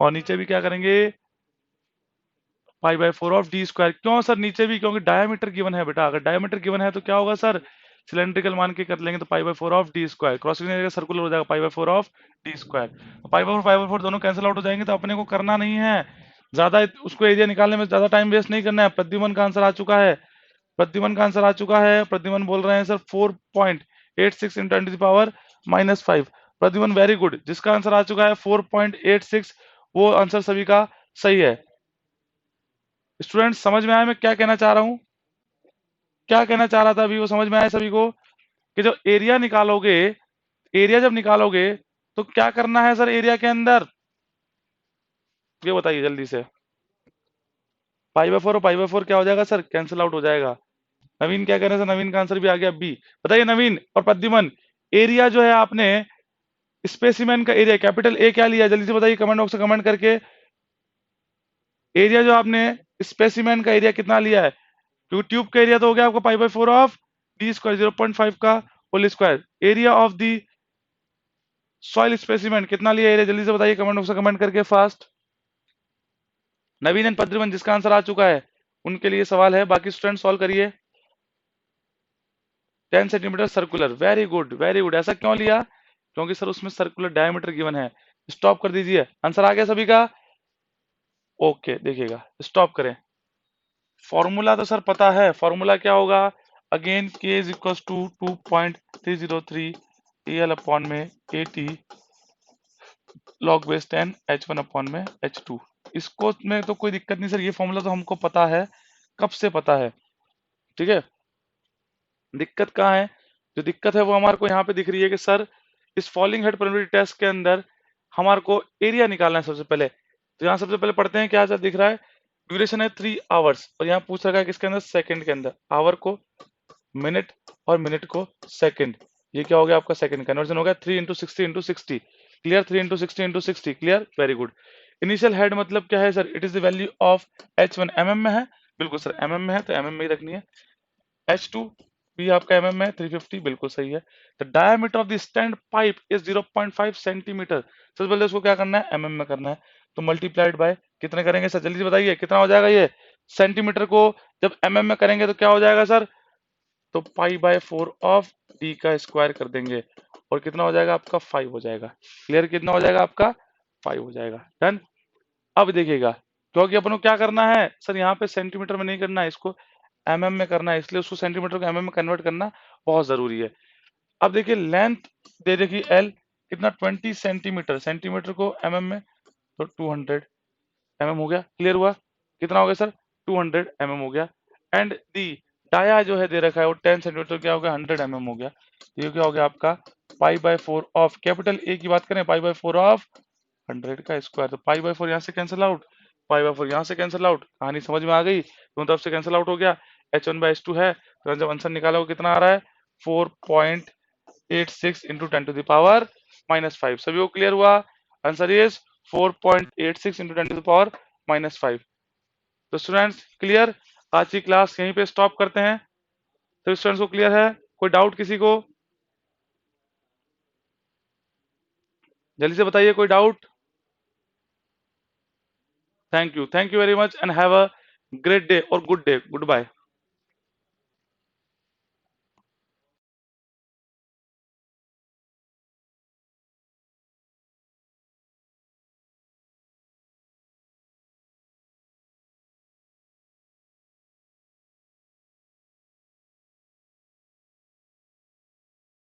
और नीचे भी क्या करेंगे, पाई/4 ऑफ डी स्क्वायर। क्यों सर नीचे भी, क्योंकि डायमीटर गिवन है बेटा, अगर डायमीटर गिवन है तो क्या होगा सर, सिलेंड्रिकल मान के कर लेंगे, तो पाई/4 of D square, cross section circular हो जाएगा, पाई/4 ऑफ डी स्क्वायर, पाई/4 दोनों कैंसिल आउट हो जाएंगे, तो अपने को करना नहीं है ज्यादा, उसको एरिया निकालने में ज्यादा टाइम वेस्ट नहीं करना है। प्रद्युमन का आंसर आ चुका है, प्रद्युमन का आंसर आ चुका है, प्रद्युमन बोल रहे हैं सर 4.86 × 10⁻⁻⁵। प्रद्युमन वेरी गुड, जिसका आंसर आ चुका है 4.86, वो आंसर सभी का सही है। स्टूडेंट्स समझ में आया मैं क्या कहना चाह रहा हूँ? क्या कहना चाह रहा था अभी, वो समझ में आया सभी को? कि जब एरिया निकालोगे, एरिया जब निकालोगे तो क्या करना है सर एरिया के अंदर, ये बताइए जल्दी से। पाई बाय फोर और पाई बाय फोर क्या हो जाएगा सर, कैंसिल आउट हो जाएगा। नवीन क्या कह रहे हैं सर, नवीन का आंसर भी आ गया बी। बताइए नवीन और प्रद्युमन, एरिया जो है आपने स्पेसिमेन का एरिया कैपिटल ए क्या लिया, जल्दी से बताइए कमेंट बॉक्स में कमेंट करके। एरिया जो आपने स्पेसिमेन का एरिया कितना लिया है, क्योंकि ट्यूब का एरिया तो हो गया आपका pi by four of D square 0.5 का whole square. Area of the soil specimen कितना लिया एरिया, जल्दी से बताइए कमेंट बॉक्स में कमेंट करके फास्ट। नवीन एंड प्रद्युमन जिसका आंसर आ चुका है उनके लिए सवाल है, बाकी स्टूडेंट सॉल्व करिए। 10 centimetre circular, very good very good. ऐसा क्यों लिया, क्योंकि सर उसमें सर्कुलर डायमीटर गिवन है। स्टॉप कर दीजिए, आंसर आ गया सभी का? ओके देखिएगा, स्टॉप करें। फॉर्मूला तो सर पता है, फॉर्मूला क्या होगा, again K is equal to 2.303 L upon में A T log base 10 H1 upon में H2। इसको में तो कोई दिक्कत नहीं सर, ये फॉर्मूला तो हमको पता है, कब से पता है, ठीक है। दिक्कत कहाँ है, जो दिक्कत है वो हमारे को यहाँ पे दिख रही है कि सर इस फॉलिंग हेड प्रोबेबिलिटी टेस्ट के अंदर हमारे को एरिया निकालना है सबसे पहले। तो यहाँ सबसे पहले पढ़ते हैं क्या सर दिख रहा है, ड्यूरेशन है 3 आवर्स और यहाँ पूछ रखा है किसके अंदर, सेकंड के अंदर। आवर को मिनट और मिनट को सेकंड, ये क्या हो गया आपका सेकंड कन्वर्जन हो गया 3 × 60 × 60। Clear, 3 × 60 × 60 clear, very good. Initial head मतलब क्या है sir, it is the value of H1 mm में है, बिल्कुल सर mm में है तो mm में ही रखनी है। H2 भी आपका mm में 350, बिल्कुल सही है। The diameter of the stand pipe is 0.5 centimetre, सबसे पहले उसको क्या करना है, mm में करना है, तो मल्टीप्लाइड बाय कितने करेंगे सर, जल्दी से बताइए कितना हो जाएगा ये। सेंटीमीटर को जब mm में करेंगे तो क्या हो जाएगा सर, तो पाई बाय 4 ऑफ डी का स्क्वायर कर देंगे और कितना हो जाएगा आपका 5 हो जाएगा। क्लियर, कितना हो जाएगा आपका 5 हो जाएगा, डन। अब देखिएगा, क्योंकि अपन को क्या करना है सर, यहाँ पे सेंटीमीटर में नहीं करना है, इसको mm में करना है, इसलिए उसको सेंटीमीटर को mm में कन्वर्ट करना बहुत जरूरी है। अब देखिए लेंथ दे देखिए l कितना 20 सेंटीमीटर, सेंटीमीटर को mm में तो 200 mm हो गया। क्लियर हुआ, कितना हो गया सर 200 mm हो गया। एंड दी डाया जो है दे रखा है वो 10 सेंटीमीटर, क्या हो गया 100 mm हो गया। ये क्या हो गया आपका pi bye 4 of capital A की बात करें, पाई बाय 4 ऑफ 100 का स्क्वायर, तो पाई बाय 4 यहाँ से कैंसिल आउट, पाई बाय 4 यहाँ से कैंसिल आउट, कहानी समझ में आ गई, दोनों तरफ से कैंसिल आउट हो गया। H1/H2 है, तो जब आंसर निकाला कितना आ रहा है 4.86 इंटू 10⁻⁻5। सभी को क्लियर हुआ, आंसर इज 4.86 इंटू 10⁻⁻5। तो स्टूडेंट्स क्लियर, आज की क्लास यहीं पे स्टॉप करते हैं। तो स्टूडेंट्स को क्लियर है, कोई डाउट किसी को, जल्दी से बताइए कोई doubt. Thank you very much and have a great day और गुड डे, गुड बाय।